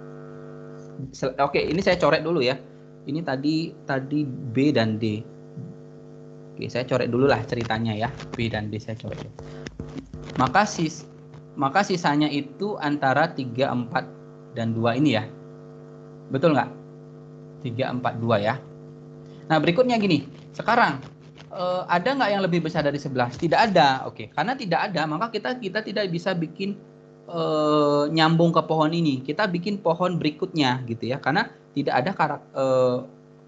Oke, ini saya coret dulu ya. Ini tadi B dan D. Oke, saya coret dulu lah ceritanya ya. B dan D saya coret. Maka sisanya itu antara 3, 4, dan 2 ini ya. Betul nggak? 3, 4, 2 ya. Nah, berikutnya gini. Sekarang, ada nggak yang lebih besar dari 11? Tidak ada. Oke, karena tidak ada, maka kita tidak bisa bikin nyambung ke pohon ini. Kita bikin pohon berikutnya gitu ya. Karena tidak ada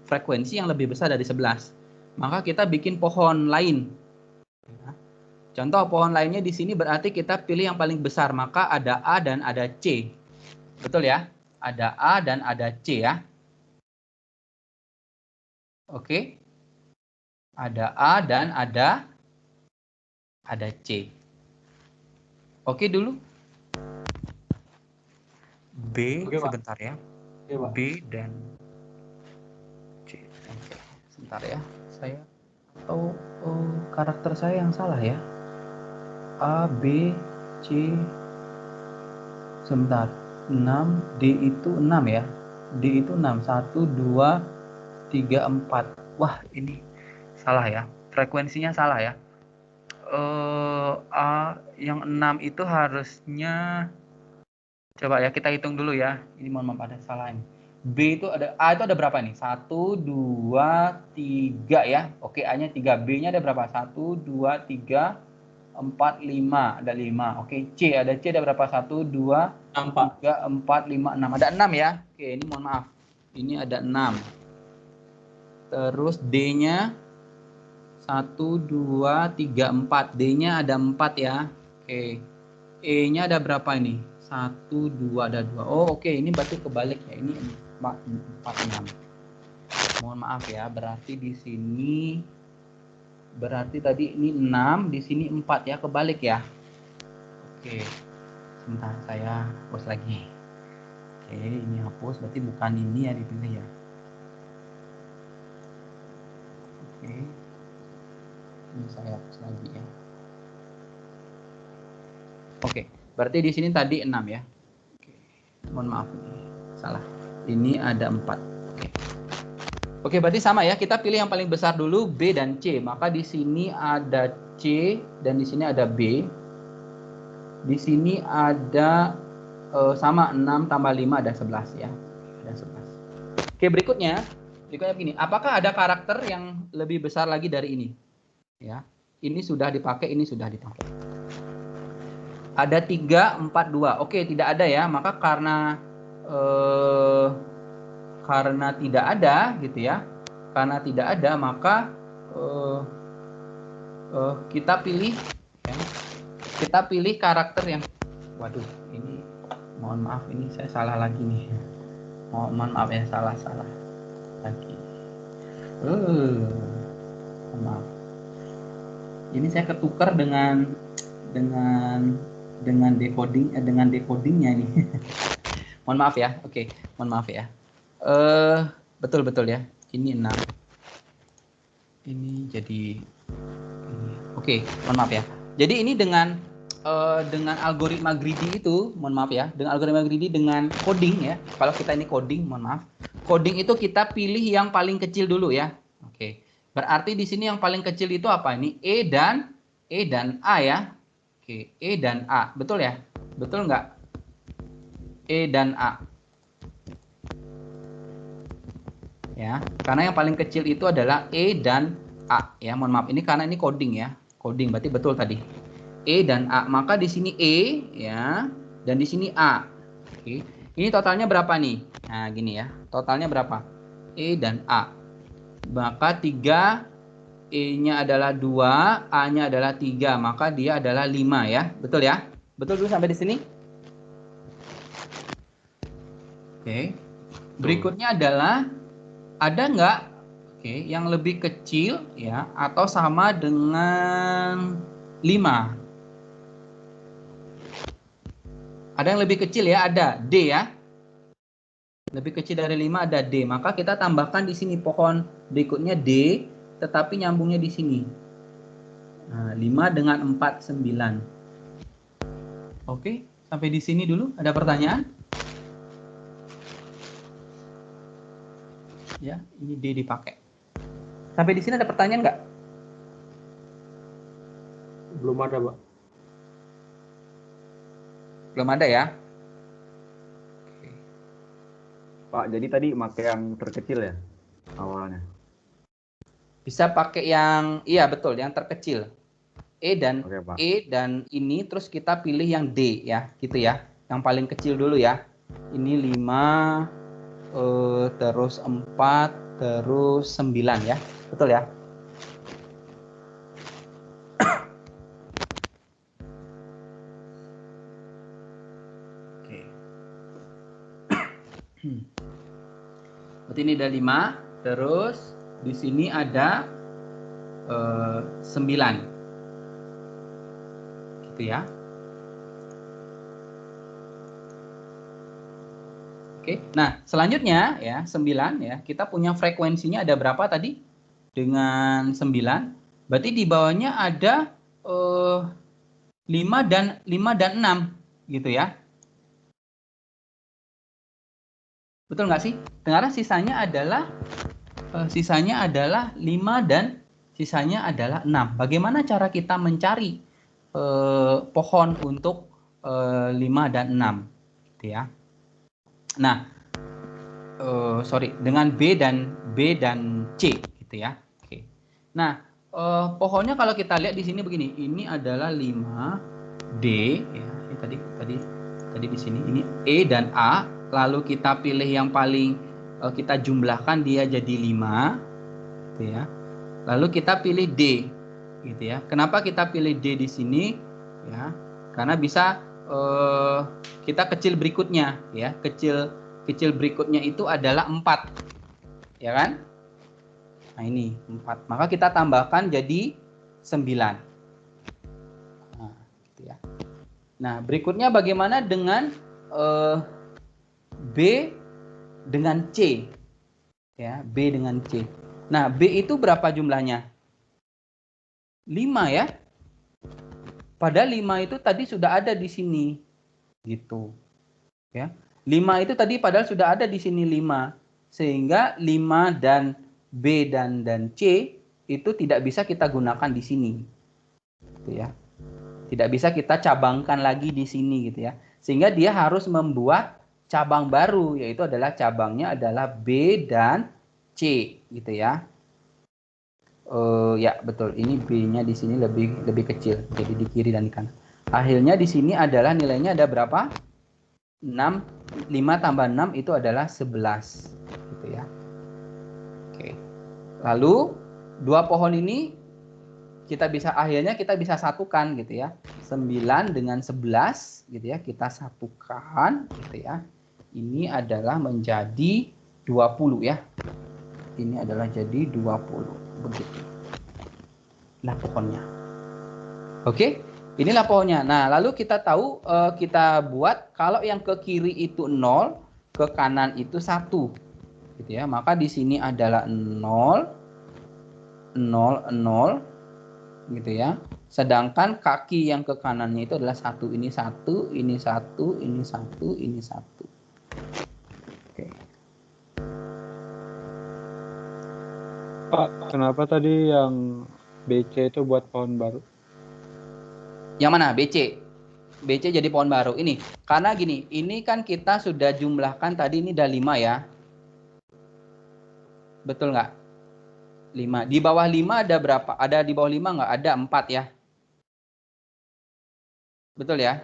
frekuensi yang lebih besar dari 11. Maka kita bikin pohon lain. Contoh pohon lainnya di sini berarti kita pilih yang paling besar. Maka ada A dan ada C. Betul ya? Ada A dan ada C ya. Oke. Ada A dan ada C. Oke dulu. B, Oke, Pak. sebentar ya. Oke, Pak. B dan C. Oke, sebentar ya. Saya atau karakter saya yang salah ya. A, B, C. Sebentar. 6, D itu 6 ya. D itu 6. 1, 2, 3, 4. Wah, ini salah ya. Frekuensinya salah ya. A yang 6 itu harusnya, coba ya kita hitung dulu ya. Ini mohon maaf ada salah ini. B itu ada, A itu ada berapa nih? 1, 2, 3 ya. Oke, A-nya 3. B-nya ada berapa? 1, 2, 3, 4, 5. Ada 5. Oke, C ada berapa? 1, 2, 3, 4, 5, 6. Ada 6 ya. Oke, ini mohon maaf. Ini ada 6. Terus D-nya 1, 2, 3, 4. D-nya ada 4 ya. Oke. E-nya ada berapa ini? 1, 2, ada 2. Oh, oke. Ini berarti kebalik ya. Ini 4, 6. Mohon maaf ya. Berarti di sini, berarti tadi ini 6. Di sini 4 ya. Kebalik ya. Oke. Sebentar saya hapus lagi. Oke. Ini hapus. Berarti bukan ini ya dipilih ya. Oke. Ini saya hapus lagi ya. Oke, berarti di sini tadi 6 ya. Oke. Mohon maaf ini salah. Ini ada 4. Oke. Oke, berarti sama ya. Kita pilih yang paling besar dulu B dan C. Maka di sini ada C dan di sini ada B. Di sini ada sama 6 tambah 5 ada 11 ya. Ada 11. Oke, berikutnya begini. Apakah ada karakter yang lebih besar lagi dari ini? Ya, ini sudah dipakai, ini sudah dipakai. Ada 3, 4, 2. Oke, tidak ada ya. Maka karena tidak ada gitu ya. Karena tidak ada, maka kita pilih ya. Kita pilih karakter yang, waduh, ini mohon maaf ini saya salah lagi nih. Mohon maaf ya, salah lagi. Maaf. Ini saya ketukar dengan dengan decodingnya nih. Mohon maaf ya. Oke, mohon maaf ya. Betul ya. Ini 6. Ini jadi ini. Oke, mohon maaf ya. Jadi ini dengan algoritma greedy itu, mohon maaf ya, dengan algoritma greedy dengan coding ya. Kalau kita ini coding, mohon maaf. Coding itu kita pilih yang paling kecil dulu ya. Oke. Berarti di sini yang paling kecil itu apa? Ini E dan A ya. Oke, E dan A. Betul ya? Betul nggak? E dan A. Ya, karena yang paling kecil itu adalah E dan A ya. Mohon maaf, ini karena ini coding ya. Coding berarti betul tadi. E dan A. Maka di sini E ya, dan di sini A. Oke. Ini totalnya berapa nih? Nah, gini ya. Totalnya berapa? E dan A. Maka 3 E-nya adalah 2, A-nya adalah 3, maka dia adalah 5 ya. Betul ya? Betul dulu sampai di sini? Oke. Berikutnya adalah ada nggak yang lebih kecil ya atau sama dengan 5? Ada yang lebih kecil ya, ada D ya. Lebih kecil dari 5 ada D. Maka kita tambahkan di sini pohon berikutnya D, tetapi nyambungnya di sini. Nah, 5 dengan 4, 9. Oke, sampai di sini dulu. Ada pertanyaan? Ya, ini D dipakai. Sampai di sini ada pertanyaan nggak? Belum ada, Pak. Belum ada ya? Pak, jadi tadi pakai yang terkecil ya awalnya? Bisa pakai yang, iya betul, yang terkecil. E dan Oke, Pak. E dan ini terus kita pilih yang D ya, gitu ya. Yang paling kecil dulu ya. Ini 5, terus 4, terus 9 ya. Betul ya? Oke. Berarti ini ada 5, terus di sini ada 9. Gitu ya. Oke. Nah, selanjutnya ya, 9 ya. Kita punya frekuensinya ada berapa tadi? Dengan 9. Berarti di bawahnya ada 5 dan 6 gitu ya. Betul nggak sih? Karena sisanya adalah 5 dan sisanya adalah 6. Bagaimana cara kita mencari pohon untuk 5 dan 6 gitu ya. Nah, dengan B dan C gitu ya. Oke. Nah, pohonnya kalau kita lihat di sini begini, ini adalah 5D ya. Ini tadi di sini ini E dan A, lalu kita pilih yang paling kita jumlahkan dia jadi 5 gitu ya. Lalu kita pilih D gitu ya. Kenapa kita pilih D di sini ya? Karena bisa kita kecil berikutnya ya. Kecil berikutnya itu adalah 4. Ya kan? Nah, ini 4. Maka kita tambahkan jadi 9. Nah, gitu ya. Nah, berikutnya bagaimana dengan B dengan C? Ya, B dengan C. Nah, B itu berapa jumlahnya? 5 ya. Padahal 5 itu tadi sudah ada di sini. Gitu. Ya. 5 itu tadi padahal sudah ada di sini 5. Sehingga 5 dan B dan C itu tidak bisa kita gunakan di sini. Gitu ya. Tidak bisa kita cabangkan lagi di sini gitu ya. Sehingga dia harus membuat cabang baru, yaitu adalah cabangnya adalah B dan C gitu ya. Ya betul, ini B-nya di sini lebih kecil, jadi di kiri dan di kanan. Akhirnya di sini adalah nilainya ada berapa? 6, 5 tambah 6 itu adalah 11 gitu ya. Oke. Lalu dua pohon ini akhirnya kita bisa satukan gitu ya. 9 dengan 11 gitu ya, kita satukan gitu ya. Ini adalah menjadi 20 ya. Ini adalah jadi 20 begitu. Nah, pohonnya. Oke. Inilah pohonnya. Nah, lalu kita tahu kita buat kalau yang ke kiri itu 0, ke kanan itu 1. Gitu ya. Maka di sini adalah 0 0 0 gitu ya. Sedangkan kaki yang ke kanannya itu adalah 1. Ini 1, ini 1, ini 1, ini 1. Oke. Pak, kenapa tadi yang BC itu buat pohon baru? Yang mana? BC. BC jadi pohon baru. Ini. Karena gini, ini kan kita sudah jumlahkan tadi ini udah 5 ya. Betul nggak? 5. Di bawah 5 ada berapa? Ada di bawah 5 nggak? Ada 4 ya. Betul ya?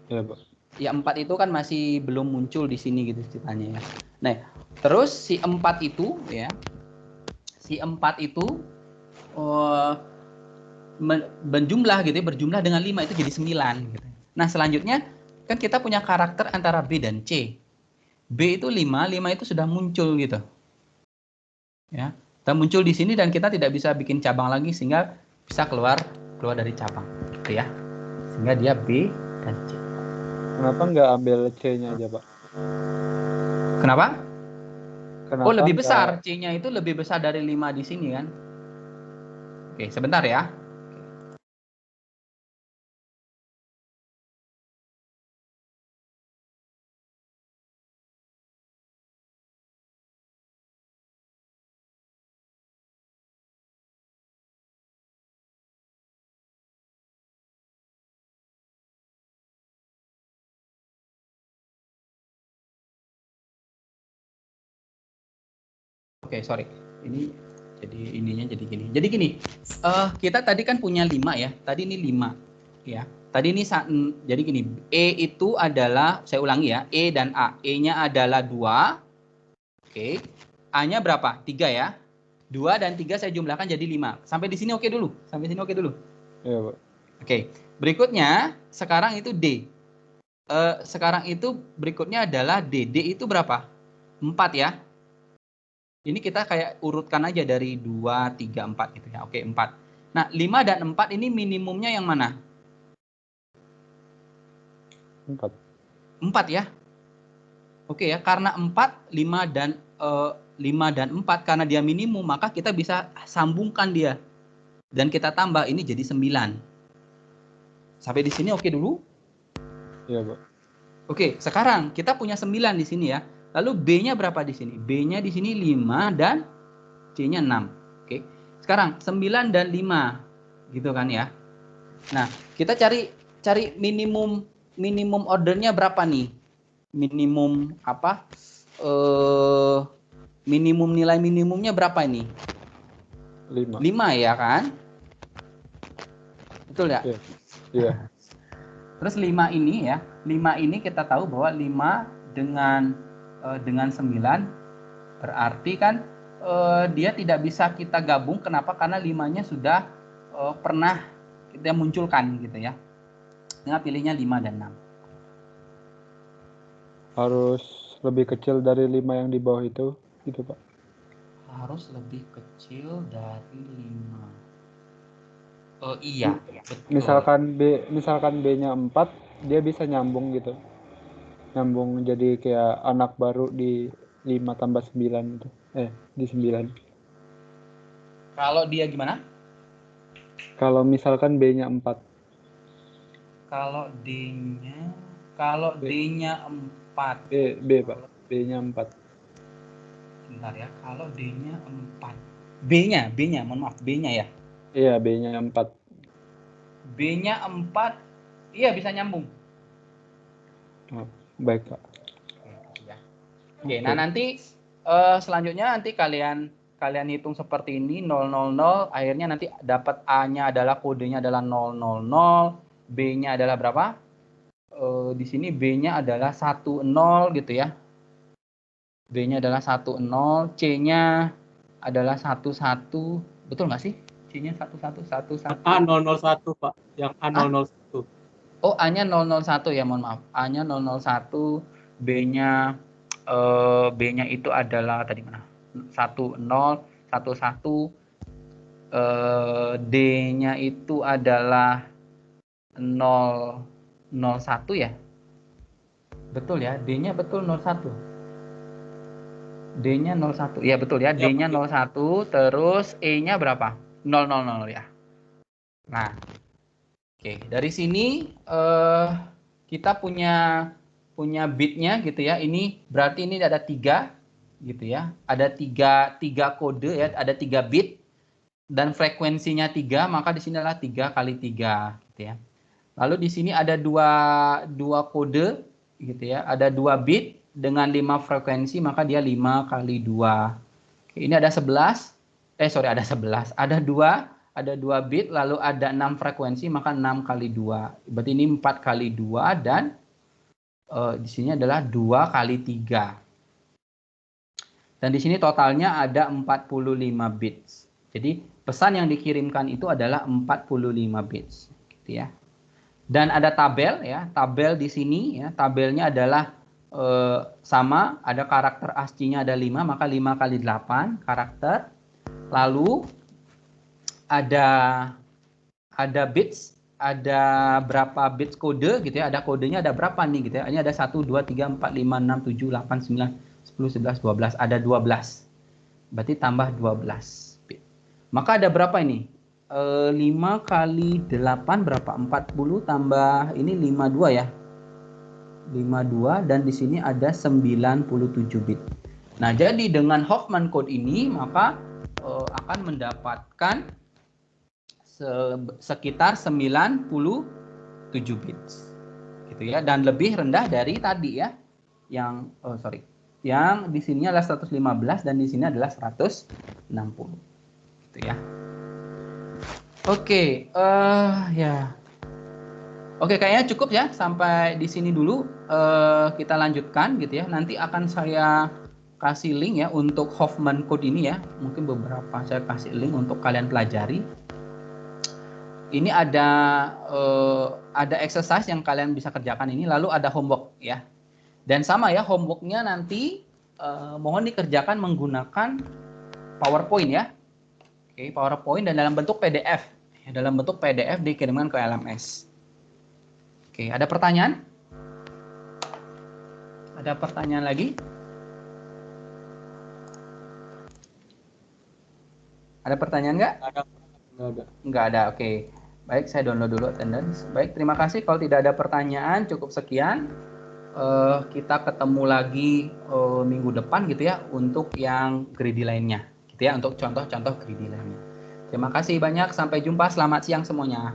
Iya, Pak. Ya 4 itu kan masih belum muncul di sini gitu ceritanya ya. Nah, terus si 4 itu ya. Si 4 itu berjumlah gitu ya, berjumlah dengan 5 itu jadi 9 gitu. Nah, selanjutnya kan kita punya karakter antara B dan C. B itu 5, 5 itu sudah muncul gitu. Ya. Kita muncul di sini dan kita tidak bisa bikin cabang lagi sehingga bisa keluar dari cabang gitu ya. Sehingga dia B dan C. Kenapa nggak ambil C-nya aja, Pak? Kenapa? Oh, lebih nggak- besar. C-nya itu lebih besar dari 5 di sini kan. Oke, sebentar ya. Oke, sorry. Ini jadi ininya jadi gini. Jadi gini, kita tadi kan punya 5 ya. Tadi ini 5 ya. Tadi ini jadi gini, E itu adalah, saya ulangi ya, E dan A. E-nya adalah 2. Oke. A-nya berapa? 3 ya. 2 dan 3 saya jumlahkan jadi 5. Sampai di sini oke dulu. Sampai sini oke dulu. Iya, Pak. Oke. Berikutnya, sekarang itu D. Sekarang itu berikutnya adalah D. D itu berapa? 4 ya. Ini kita kayak urutkan aja dari 2, 3, 4 gitu ya. Oke, 4. Nah, 5 dan 4 ini minimumnya yang mana? 4. 4 ya. Oke ya, karena 4, 5 dan 4 karena dia minimum, maka kita bisa sambungkan dia. Dan kita tambah ini jadi 9. Sampai di sini oke dulu? Iya, Pak. Oke, sekarang kita punya 9 di sini ya. Lalu B-nya berapa di sini? B-nya di sini 5 dan C-nya 6. Oke. Sekarang 9 dan 5. Gitu kan ya. Nah, kita cari minimum ordernya berapa nih? Minimum apa? Minimum nilai minimumnya berapa ini? 5. 5 ya kan? Betul ya? Iya. Iya. Terus 5 ini ya. 5 ini kita tahu bahwa 5 dengan 9 berarti kan dia tidak bisa kita gabung. Kenapa? Karena 5-nya sudah pernah kita munculkan gitu ya. Dengan pilihnya 5 dan 6. Harus lebih kecil dari 5 yang di bawah itu, gitu, Pak. Harus lebih kecil dari 5. Iya, betul. Misalkan B-nya 4, dia bisa nyambung gitu. Nyambung jadi kayak anak baru di 5 tambah 9 itu. Di 9. Kalau dia gimana? Kalau misalkan B-nya 4. Kalau D-nya 4. B, Pak. B-nya 4. Bentar ya. Kalau D-nya 4. B-nya, mohon maaf, B-nya ya. Iya, B-nya 4. B-nya 4. Iya, bisa nyambung. Oh, baik, Pak. Oke, nah nanti selanjutnya nanti kalian hitung seperti ini 000, akhirnya nanti dapat A-nya adalah kodenya adalah 000, B-nya adalah berapa? Di sini B-nya adalah 10 gitu ya. B-nya adalah 10, C-nya adalah 11. Betul nggak sih? C-nya 1111. A001, Pak. Yang A001. Oh, A-nya 001 ya, mohon maaf. A-nya 001, B-nya itu adalah tadi mana? 1011. D-nya itu adalah 001 ya. Betul ya, D-nya betul 01. D-nya 01. Ya betul ya, D-nya 01, terus E-nya berapa? 000 ya. Nah, oke, dari sini kita punya bitnya gitu ya. Ini berarti ini ada 3 gitu ya. Ada 3 kode ya, ada 3 bit dan frekuensinya 3, maka di sini adalah 3 kali 3 gitu ya. Lalu di sini ada dua kode gitu ya. Ada 2 bit dengan 5 frekuensi, maka dia 5 kali 2. Oke, ini ada 11. Ada 11. Ada 2 bit, lalu ada 6 frekuensi, maka 6 kali 2. Berarti ini 4 kali 2 dan di sini adalah 2 kali 3. Dan di sini totalnya ada 45 bits. Jadi pesan yang dikirimkan itu adalah 45 bits gitu ya. Dan ada tabel ya, tabel di sini ya, tabelnya adalah sama, ada karakter ASCII-nya ada 5, maka 5 kali 8 karakter. Lalu ada bits, ada berapa bits kode gitu ya, ada kodenya ada berapa nih gitu ya. Ini ada 1 2 3 4 5 6 7 8 9 10 11 12, ada 12. Berarti tambah 12 bit. Maka ada berapa ini? 5 kali 8 berapa? 40 tambah ini 52 ya. 52 dan di sini ada 97 bit. Nah, jadi dengan Hoffman code ini maka akan mendapatkan sekitar 97 bits. Gitu ya, dan lebih rendah dari tadi ya. Yang yang di sini adalah 115 dan di sini adalah 160. Gitu ya. Oke, ya. Oke, kayaknya cukup ya sampai di sini dulu. Kita lanjutkan gitu ya. Nanti akan saya kasih link ya untuk Hoffman code ini ya. Mungkin beberapa saya kasih link untuk kalian pelajari. Ini ada exercise yang kalian bisa kerjakan ini. Lalu ada homework ya. Dan sama ya, homeworknya nanti mohon dikerjakan menggunakan PowerPoint ya. Oke, PowerPoint dan dalam bentuk PDF. Ya, dalam bentuk PDF dikirimkan ke LMS. Oke, ada pertanyaan? Ada pertanyaan lagi? Ada pertanyaan nggak? Nggak ada, oke. Baik, saya download dulu attendance. Baik, terima kasih. Kalau tidak ada pertanyaan, cukup sekian. Kita ketemu lagi minggu depan gitu ya untuk yang greedy lainnya gitu ya, untuk contoh-contoh greedy lainnya. Terima kasih banyak, sampai jumpa, selamat siang semuanya.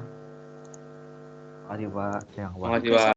Terima kasih Pak. Terima kasih Pak.